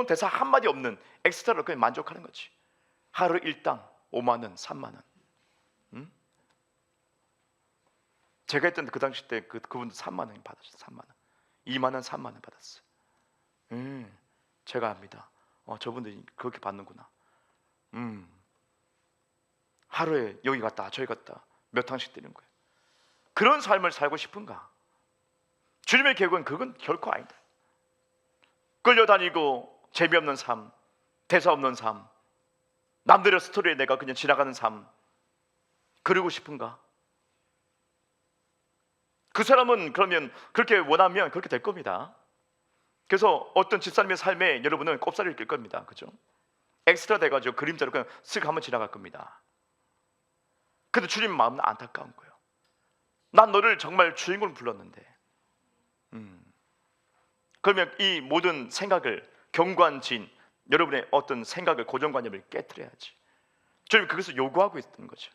대사 한마디 없는 엑스트라로 그냥 만족하는 거지. 하루 일당 5만 원, 3만 원. 제가 했던 그 당시 때 그분도 3만 원 받았어요. 3만 원. 2만 원, 3만 원 받았어요. 제가 압니다. 저분들이 그렇게 받는구나. 하루에 여기 갔다 저기 갔다 몇 항씩 뛰는 거예요. 그런 삶을 살고 싶은가? 주님의 계획은 그건 결코 아니다. 끌려다니고 재미없는 삶, 대사 없는 삶, 남들의 스토리에 내가 그냥 지나가는 삶, 그러고 싶은가? 그 사람은 그러면 그렇게 원하면 그렇게 될 겁니다. 그래서 어떤 집사님의 삶에 여러분은 꼽사리를 낄 겁니다. 그죠? 엑스트라 돼가지고 그림자로 그냥 쓱 한번 지나갈 겁니다. 근데 주님 마음은 안타까운 거예요. 난 너를 정말 주인공으로 불렀는데 그러면 이 모든 생각을 경관진 여러분의 어떤 생각을 고정관념을 깨트려야지. 주님 그것을 요구하고 있는 거죠.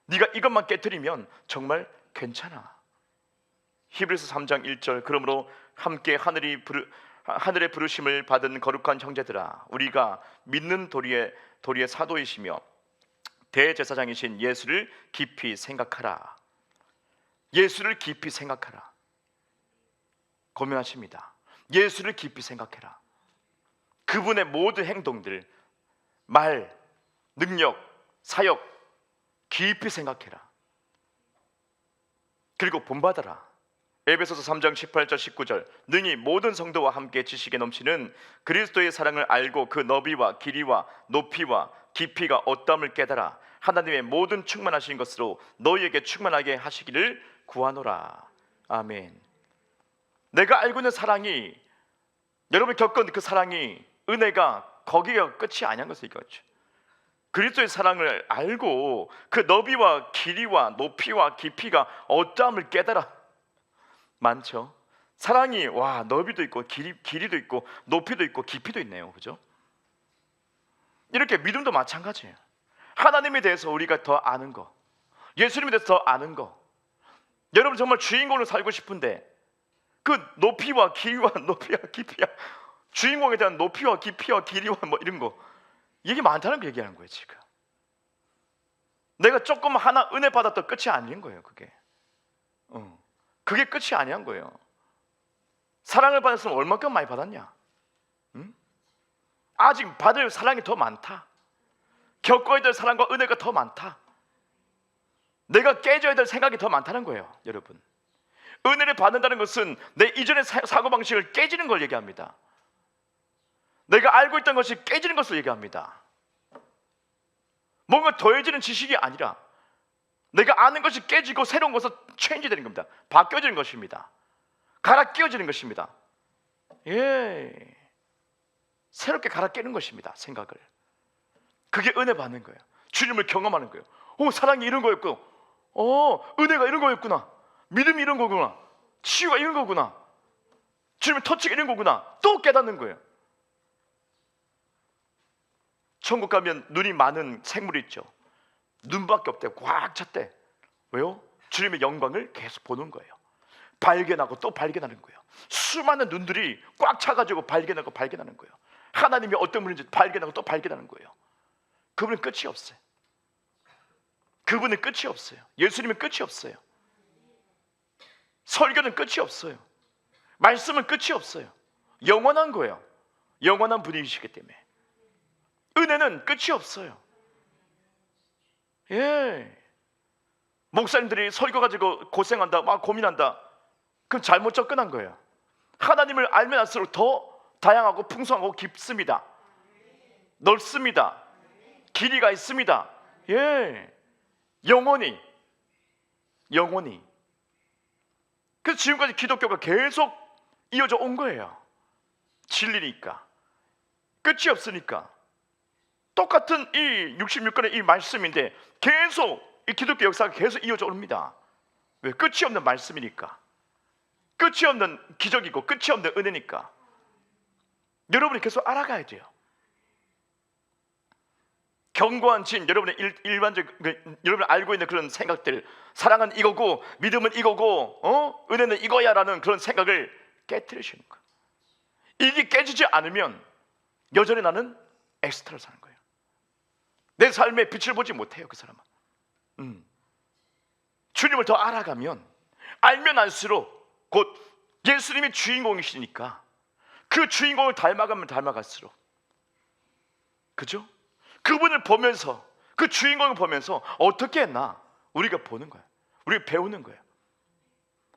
네가 이것만 깨뜨리면 정말 괜찮아. 히브리서 3장 1절, 그러므로 함께 하늘의 부르심을 받은 거룩한 형제들아, 우리가 믿는 도리의 사도이시며 대제사장이신 예수를 깊이 생각하라. 예수를 깊이 생각하라. 고민하십니다. 예수를 깊이 생각해라. 그분의 모든 행동들, 말, 능력, 사역 깊이 생각해라. 그리고 본받아라. 에베소서 3장 18절 19절, 능히 모든 성도와 함께 지식에 넘치는 그리스도의 사랑을 알고 그 너비와 길이와 높이와 깊이가 어떠함을 깨달아 하나님의 모든 충만하신 것으로 너희에게 충만하게 하시기를 구하노라. 아멘. 내가 알고 있는 사랑이, 여러분이 겪은 그 사랑이, 은혜가 거기가 끝이 아니한 것을 이거죠. 그리스도의 사랑을 알고 그 너비와 길이와 높이와 깊이가 어떠함을 깨달아. 많죠. 사랑이 너비도 있고 길이도 있고 높이도 있고 깊이도 있네요. 그죠? 이렇게 믿음도 마찬가지예요. 하나님에 대해서 우리가 더 아는 거, 예수님에 대해서 더 아는 거. 여러분 정말 주인공으로 살고 싶은데 그 높이와 길이와 높이와 깊이야, 주인공에 대한 높이와 깊이와 길이와 뭐 이런 거, 이게 많다는 거 얘기하는 거예요. 지금 내가 조금 하나 은혜 받았던 끝이 아닌 거예요. 그게 끝이 아니한 거예요. 사랑을 받았으면 얼마큼 많이 받았냐? 응? 아직 받을 사랑이 더 많다. 겪어야 될 사랑과 은혜가 더 많다. 내가 깨져야 될 생각이 더 많다는 거예요. 여러분, 은혜를 받는다는 것은 내 이전의 사고방식을 깨지는 걸 얘기합니다. 내가 알고 있던 것이 깨지는 것을 얘기합니다. 뭔가 더해지는 지식이 아니라 내가 아는 것이 깨지고 새로운 것으로 체인지 되는 겁니다. 바뀌어지는 것입니다. 갈아 끼워지는 것입니다. 새롭게 갈아 끼는 것입니다. 생각을. 그게 은혜 받는 거예요. 주님을 경험하는 거예요. 사랑이 이런 거였고, 은혜가 이런 거였구나, 믿음이 이런 거구나, 치유가 이런 거구나, 주님의 터치가 이런 거구나, 또 깨닫는 거예요. 천국 가면 눈이 많은 생물이 있죠. 눈밖에 없대요. 꽉 찼대. 왜요? 주님의 영광을 계속 보는 거예요. 발견하고 또 발견하는 거예요. 수많은 눈들이 꽉 차가지고 발견하고 발견하는 거예요. 하나님이 어떤 분인지 발견하고 또 발견하는 거예요. 그분은 끝이 없어요. 그분은 끝이 없어요. 예수님은 끝이 없어요. 설교는 끝이 없어요. 말씀은 끝이 없어요. 영원한 거예요. 영원한 분이시기 때문에 은혜는 끝이 없어요. 목사님들이 설교 가지고 고생한다, 막 고민한다, 그럼 잘못 접근한 거예요. 하나님을 알면 알수록 더 다양하고 풍성하고 깊습니다. 넓습니다. 길이가 있습니다. 영원히. 그래서 지금까지 기독교가 계속 이어져 온 거예요. 진리니까, 끝이 없으니까. 똑같은 이 66권의 이 말씀인데 계속 이 기독교 역사가 계속 이어져 옵니다. 왜? 끝이 없는 말씀이니까, 끝이 없는 기적이고 끝이 없는 은혜니까. 여러분이 계속 알아가야 돼요. 견고한 진, 여러분의 일반적, 여러분이 알고 있는 그런 생각들, 사랑은 이거고 믿음은 이거고 은혜는 이거야 라는 그런 생각을 깨트리시는 거예요. 이게 깨지지 않으면 여전히 나는 엑스트라를 사는 거예요. 내 삶에 빛을 보지 못해요. 그 사람은. 주님을 더 알아가면, 알면 알수록 곧 예수님이 주인공이시니까 그 주인공을 닮아가면 닮아갈수록, 그죠? 그분을 보면서, 그 주인공을 보면서 어떻게 했나 우리가 보는 거예요. 우리가 배우는 거예요.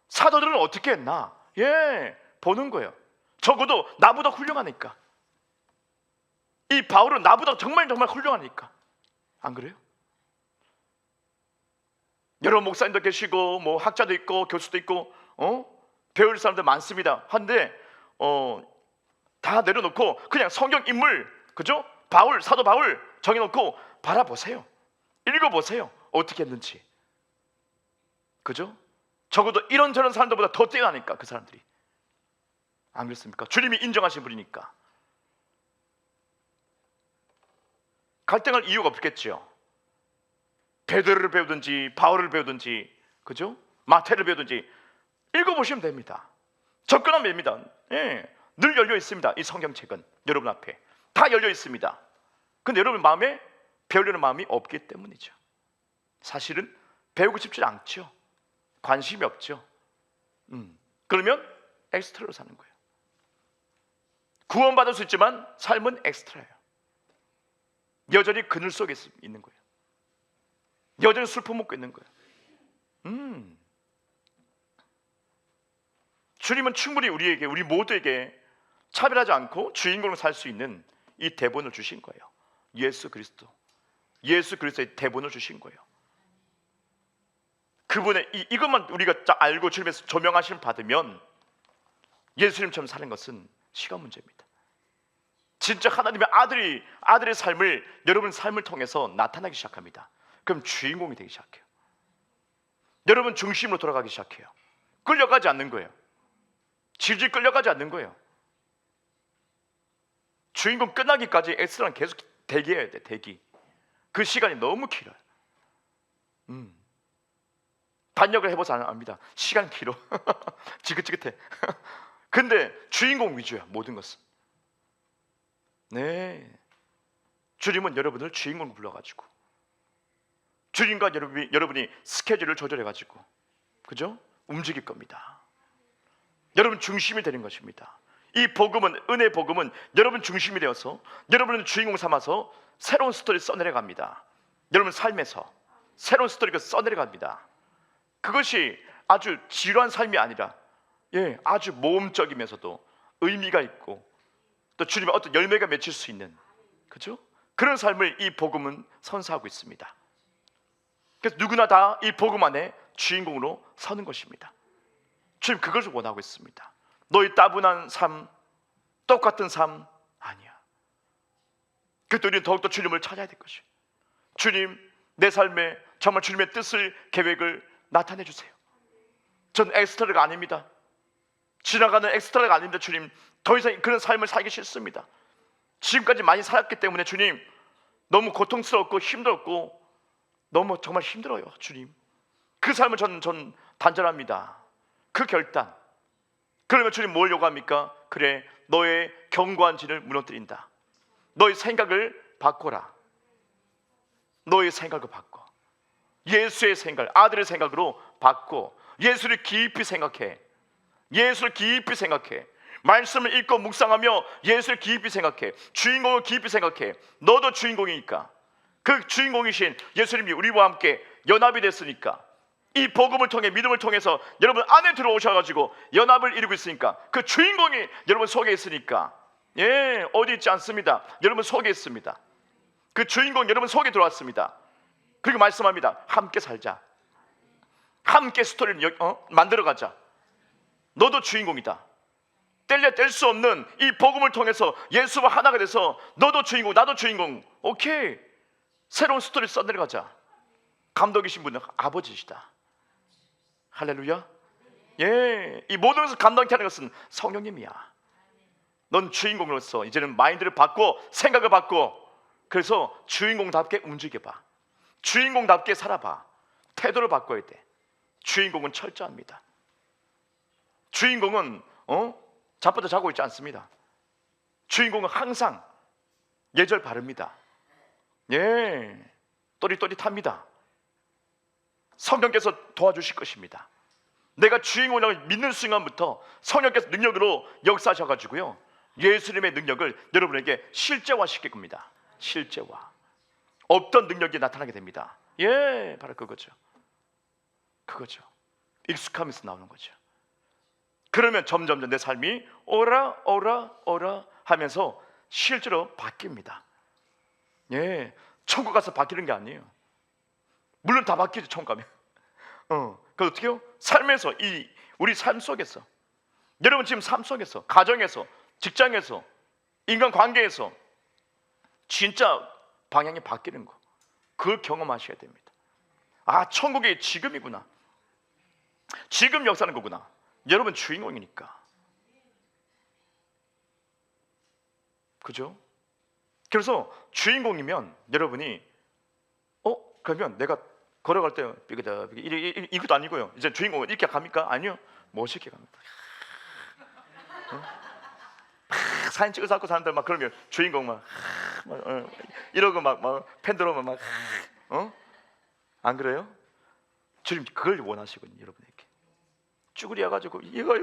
사도들은 어떻게 했나 보는 거예요. 적어도 나보다 훌륭하니까. 이 바울은 나보다 정말 훌륭하니까. 안 그래요? 여러 목사님도 계시고 뭐 학자도 있고 교수도 있고 배울 사람들 많습니다. 한데 다 내려놓고 그냥 성경 인물, 그죠? 사도 바울 정해놓고 바라보세요. 읽어보세요. 어떻게 했는지. 그죠? 적어도 이런저런 사람들보다 더 뛰어나니까, 그 사람들이. 안 그렇습니까? 주님이 인정하신 분이니까. 갈등할 이유가 없겠죠. 베드로를 배우든지 바울을 배우든지, 그죠? 마태를 배우든지 읽어보시면 됩니다. 접근하면 됩니다. 예, 늘 열려 있습니다. 이 성경책은 여러분 앞에 다 열려 있습니다. 근데 여러분 마음에 배우려는 마음이 없기 때문이죠. 사실은 배우고 싶지 않죠. 관심이 없죠. 그러면 엑스트라로 사는 거예요. 구원받을 수 있지만 삶은 엑스트라예요. 여전히 그늘 속에 있는 거예요. 여전히 슬픔 먹고 있는 거예요. 주님은 충분히 우리에게, 우리 모두에게 차별하지 않고 주인공으로 살 수 있는 이 대본을 주신 거예요. 예수 그리스도의 대본을 주신 거예요. 그분의 이것만 우리가 알고 주님에서 조명하심 받으면 예수님처럼 사는 것은 시간 문제입니다. 진짜 하나님의 아들의 삶을 여러분 삶을 통해서 나타나기 시작합니다. 그럼 주인공이 되기 시작해요. 여러분 중심으로 돌아가기 시작해요. 끌려가지 않는 거예요. 질질 끌려가지 않는 거예요. 주인공 끝나기까지 엑스트라는 계속 대기해야 돼. 대기. 그 시간이 너무 길어요. 단역을 해보지 않습니다. 시간 길어. 지긋지긋해. 근데 주인공 위주야, 모든 것은. 네, 주님은 여러분을 주인공으로 불러가지고 주님과 여러분이 스케줄을 조절해가지고, 그죠? 움직일 겁니다. 여러분 중심이 되는 것입니다. 이 복음은, 은혜 복음은 여러분 중심이 되어서 여러분을 주인공 삼아서 새로운 스토리를 써내려 갑니다. 여러분 삶에서 새로운 스토리가 써내려 갑니다. 그것이 아주 지루한 삶이 아니라, 아주 모험적이면서도 의미가 있고 또 주님의 어떤 열매가 맺힐 수 있는, 그죠? 그런 삶을 이 복음은 선사하고 있습니다. 그래서 누구나 다 이 복음 안에 주인공으로 서는 것입니다. 주님 그것을 원하고 있습니다. 너희 따분한 삶, 똑같은 삶 아니야. 그때 우리는 더욱더 주님을 찾아야 될 것이에요. 주님, 내 삶에 정말 주님의 뜻을, 계획을 나타내 주세요. 전 엑스트라가 아닙니다. 지나가는 엑스트라가 아닙니다. 주님, 더 이상 그런 삶을 살기 싫습니다. 지금까지 많이 살았기 때문에 주님, 너무 고통스럽고 힘들었고 너무 정말 힘들어요. 주님, 그 삶을 전 단절합니다. 그 결단. 그러면 주님 뭘 요구합니까? 그래, 너의 견고한 진을 무너뜨린다. 너의 생각을 바꿔라. 너의 생각을 바꿔. 예수의 생각, 아들의 생각으로 바꿔. 예수를 깊이 생각해. 예수를 깊이 생각해. 말씀을 읽고 묵상하며 예수를 깊이 생각해. 주인공을 깊이 생각해. 너도 주인공이니까. 그 주인공이신 예수님이 우리와 함께 연합이 됐으니까, 이 복음을 통해, 믿음을 통해서 여러분 안에 들어오셔가지고 연합을 이루고 있으니까, 그 주인공이 여러분 속에 있으니까, 어디 있지 않습니다. 여러분 속에 있습니다. 그 주인공 여러분 속에 들어왔습니다. 그리고 말씀합니다. 함께 살자. 함께 스토리를 만들어가자. 너도 주인공이다. 뗄래 뗄 수 없는 이 복음을 통해서 예수와 하나가 돼서 너도 주인공, 나도 주인공. 오케이, 새로운 스토리 써내려가자. 감독이신 분은 아버지시다. 할렐루야. 이 모든 것을 감당케 하는 것은 성령님이야. 넌 주인공으로서 이제는 마인드를 바꿔, 생각을 바꿔. 그래서 주인공답게 움직여봐. 주인공답게 살아봐. 태도를 바꿔야 돼. 주인공은 철저합니다. 주인공은 잠부터 자고 있지 않습니다. 주인공은 항상 예절 바릅니다. 또릿또릿합니다. 성령께서 도와주실 것입니다. 내가 주인공이라고 믿는 순간부터 성령께서 능력으로 역사하셔가지고요, 예수님의 능력을 여러분에게 실제화시킬 겁니다. 실제화. 없던 능력이 나타나게 됩니다. 바로 그거죠. 익숙하면서 나오는 거죠. 그러면 점점 내 삶이 오라 하면서 실제로 바뀝니다. 천국 가서 바뀌는 게 아니에요. 물론 다 바뀌죠, 천국 가면. 그 어떻게요? 삶에서, 우리 삶 속에서, 여러분 지금 삶 속에서, 가정에서, 직장에서, 인간관계에서 진짜 방향이 바뀌는 거, 그걸 경험하셔야 됩니다. 아, 천국이 지금이구나. 지금 역사하는 거구나. 여러분 주인공이니까. 그죠? 그래서 주인공이면 여러분이 그러면 내가 걸어갈 때 삐그덕 이것도 아니고요. 이제 주인공은 이렇게 갑니까? 아니요. 멋있게 갑니다. 사진 찍어서 갖고 사람들 막 그러면 주인공 막 이러고 막 팬들 오면 막 안 그래요? 주님 그걸 원하시거든요, 여러분에게. 쭈그리여 가지고 이거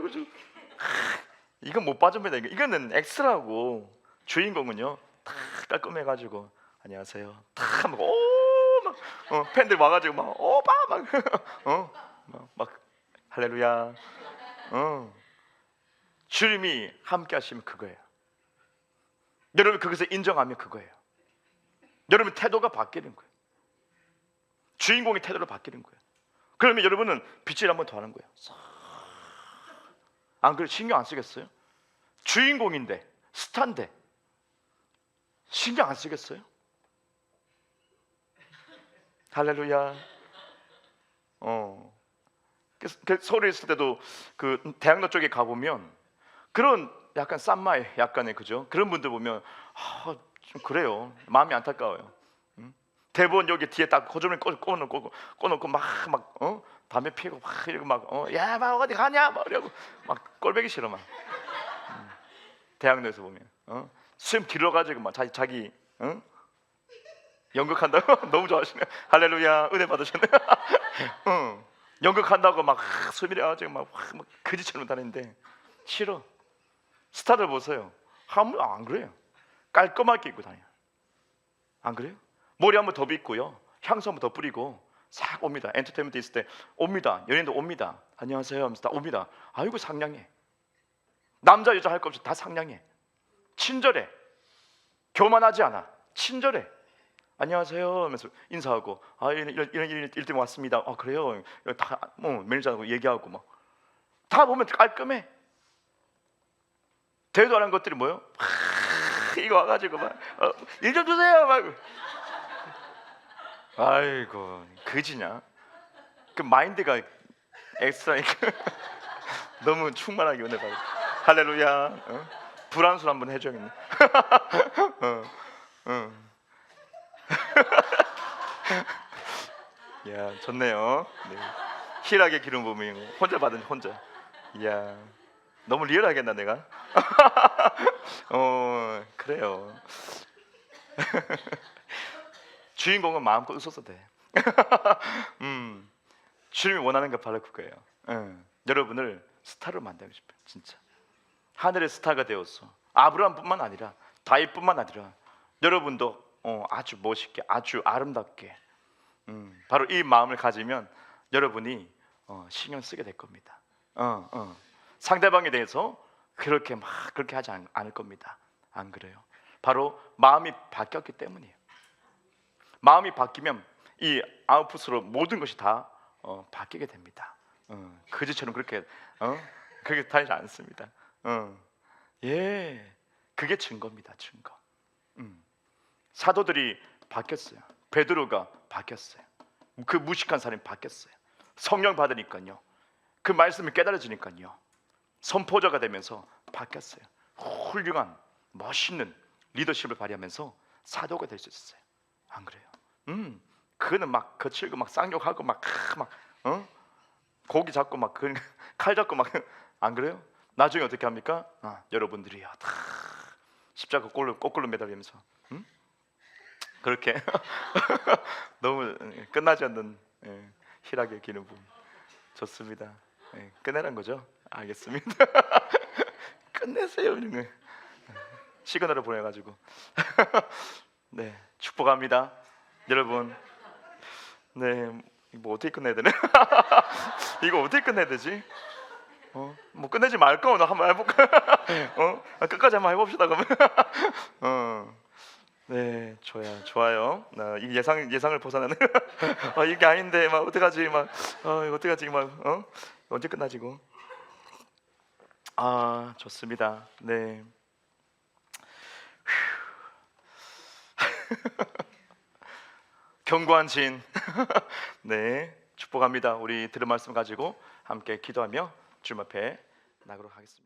이건 못 빠집니다. 이거는 엑스라고. 주인공은요 탁 깔끔해 가지고 안녕하세요 탁 하면 오막 팬들 와가지고 막 오빠 막 할렐루야. 주님이 함께 하시면 그거예요. 여러분 그것을 인정하면 그거예요. 여러분 태도가 바뀌는 거예요. 주인공의 태도로 바뀌는 거예요. 그러면 여러분은 빛을 한번 더 하는 거예요. 안 그래? 신경 안 쓰겠어요? 주인공인데 스타인데 신경 안 쓰겠어요? 할렐루야. 서울에 있을 때도 그 대학로 쪽에 가보면 그런 약간 쌈마이 약간의 그죠? 그런 분들 보면 좀 그래요. 마음이 안타까워요. 대본 여기 뒤에 딱 고점을 꺼놓고 막 담배 피우고 막 이러고 막 야 막 어디 가냐 막 이러고 막 꼴보기 싫어 막. 대학로에서 보면 수염 길어가지고 막 자기 연극한다고 너무 좋아하시네. 할렐루야 은혜 받으셨네. 연극한다고 막 수밀해가지고 막 거지처럼 다니는데 싫어. 스타들 보세요. 안 그래요. 깔끔하게 입고 다녀요. 안 그래요? 머리 한번 더 빗고요. 향수 한번 더 뿌리고 싹 옵니다. 엔터테인먼트 있을 때 옵니다. 연예인도 옵니다. 안녕하세요 하면서 다 옵니다. 아이고 상냥해. 남자 여자 할 것 없이 다 상냥해. 친절해. 교만하지 않아. 친절해. 안녕하세요 하면서 인사하고 이런 일 때문에 왔습니다. 그래요. 다 매니저하고 얘기하고 막 다 보면 깔끔해. 대도 안 한 것들이 뭐요? 이거 와가지고 막 일 좀 주세요 막. 아이고 그지냐? 그 마인드가 엑스트라니까. 너무 충만하게 은혜 받아. 할렐루야. 불안술 한번 해줘야겠네. 야 좋네요. 네. 힐하게 기름 부음이 혼자 받은 혼자. 이야 너무 리얼하겠나 내가? 그래요. 주인공은 마음껏 웃어도 돼. 주님이 원하는 게 바로 그거예요. 여러분을 스타로 만들고 싶어요. 진짜 하늘의 스타가 되어서 아브라함뿐만 아니라 다윗뿐만 아니라 여러분도 아주 멋있게 아주 아름답게 바로 이 마음을 가지면 여러분이 신경 쓰게 될 겁니다. 상대방에 대해서 그렇게 하지 않을 겁니다. 안 그래요? 바로 마음이 바뀌었기 때문이에요. 마음이 바뀌면 이 아웃풋으로 모든 것이 다 바뀌게 됩니다. 거지처럼 그렇게 다니지 않습니다. 그게 증거입니다. 증거. 사도들이 바뀌었어요. 베드로가 바뀌었어요. 그 무식한 사람이 바뀌었어요. 성령 받으니까요. 그 말씀이 깨달아지니까요. 선포자가 되면서 바뀌었어요. 훌륭한 멋있는 리더십을 발휘하면서 사도가 될 수 있었어요. 안 그래요? 그거는 막 거칠고 막 쌍욕하고 막 고기 잡고 막 칼 잡고 막 안 그래요? 나중에 어떻게 합니까? 여러분들이요 다 십자가 거꾸로 매달리면서 그렇게 너무 끝나지 않는 희락의 기름 부음 좋습니다. 끝내란 거죠? 알겠습니다. 끝내세요. 시그널을 보내가지고 네 축복합니다, 여러분. 네, 뭐 어떻게 끝내야 되나? 이거 어떻게 끝내야 되지? 뭐 끝내지 말까 오늘 한번 해볼까? 끝까지 한번 해봅시다 그러면. 네, 좋아요. 이 예상을 벗어나는. 이게 아닌데 막 어떡하지 막 이거 어떡하지 막 언제 끝나지 이거? 좋습니다. 네. 견고한 진. 네, 축복합니다. 우리 들은 말씀 가지고 함께 기도하며 주님 앞에 나가도록 하겠습니다.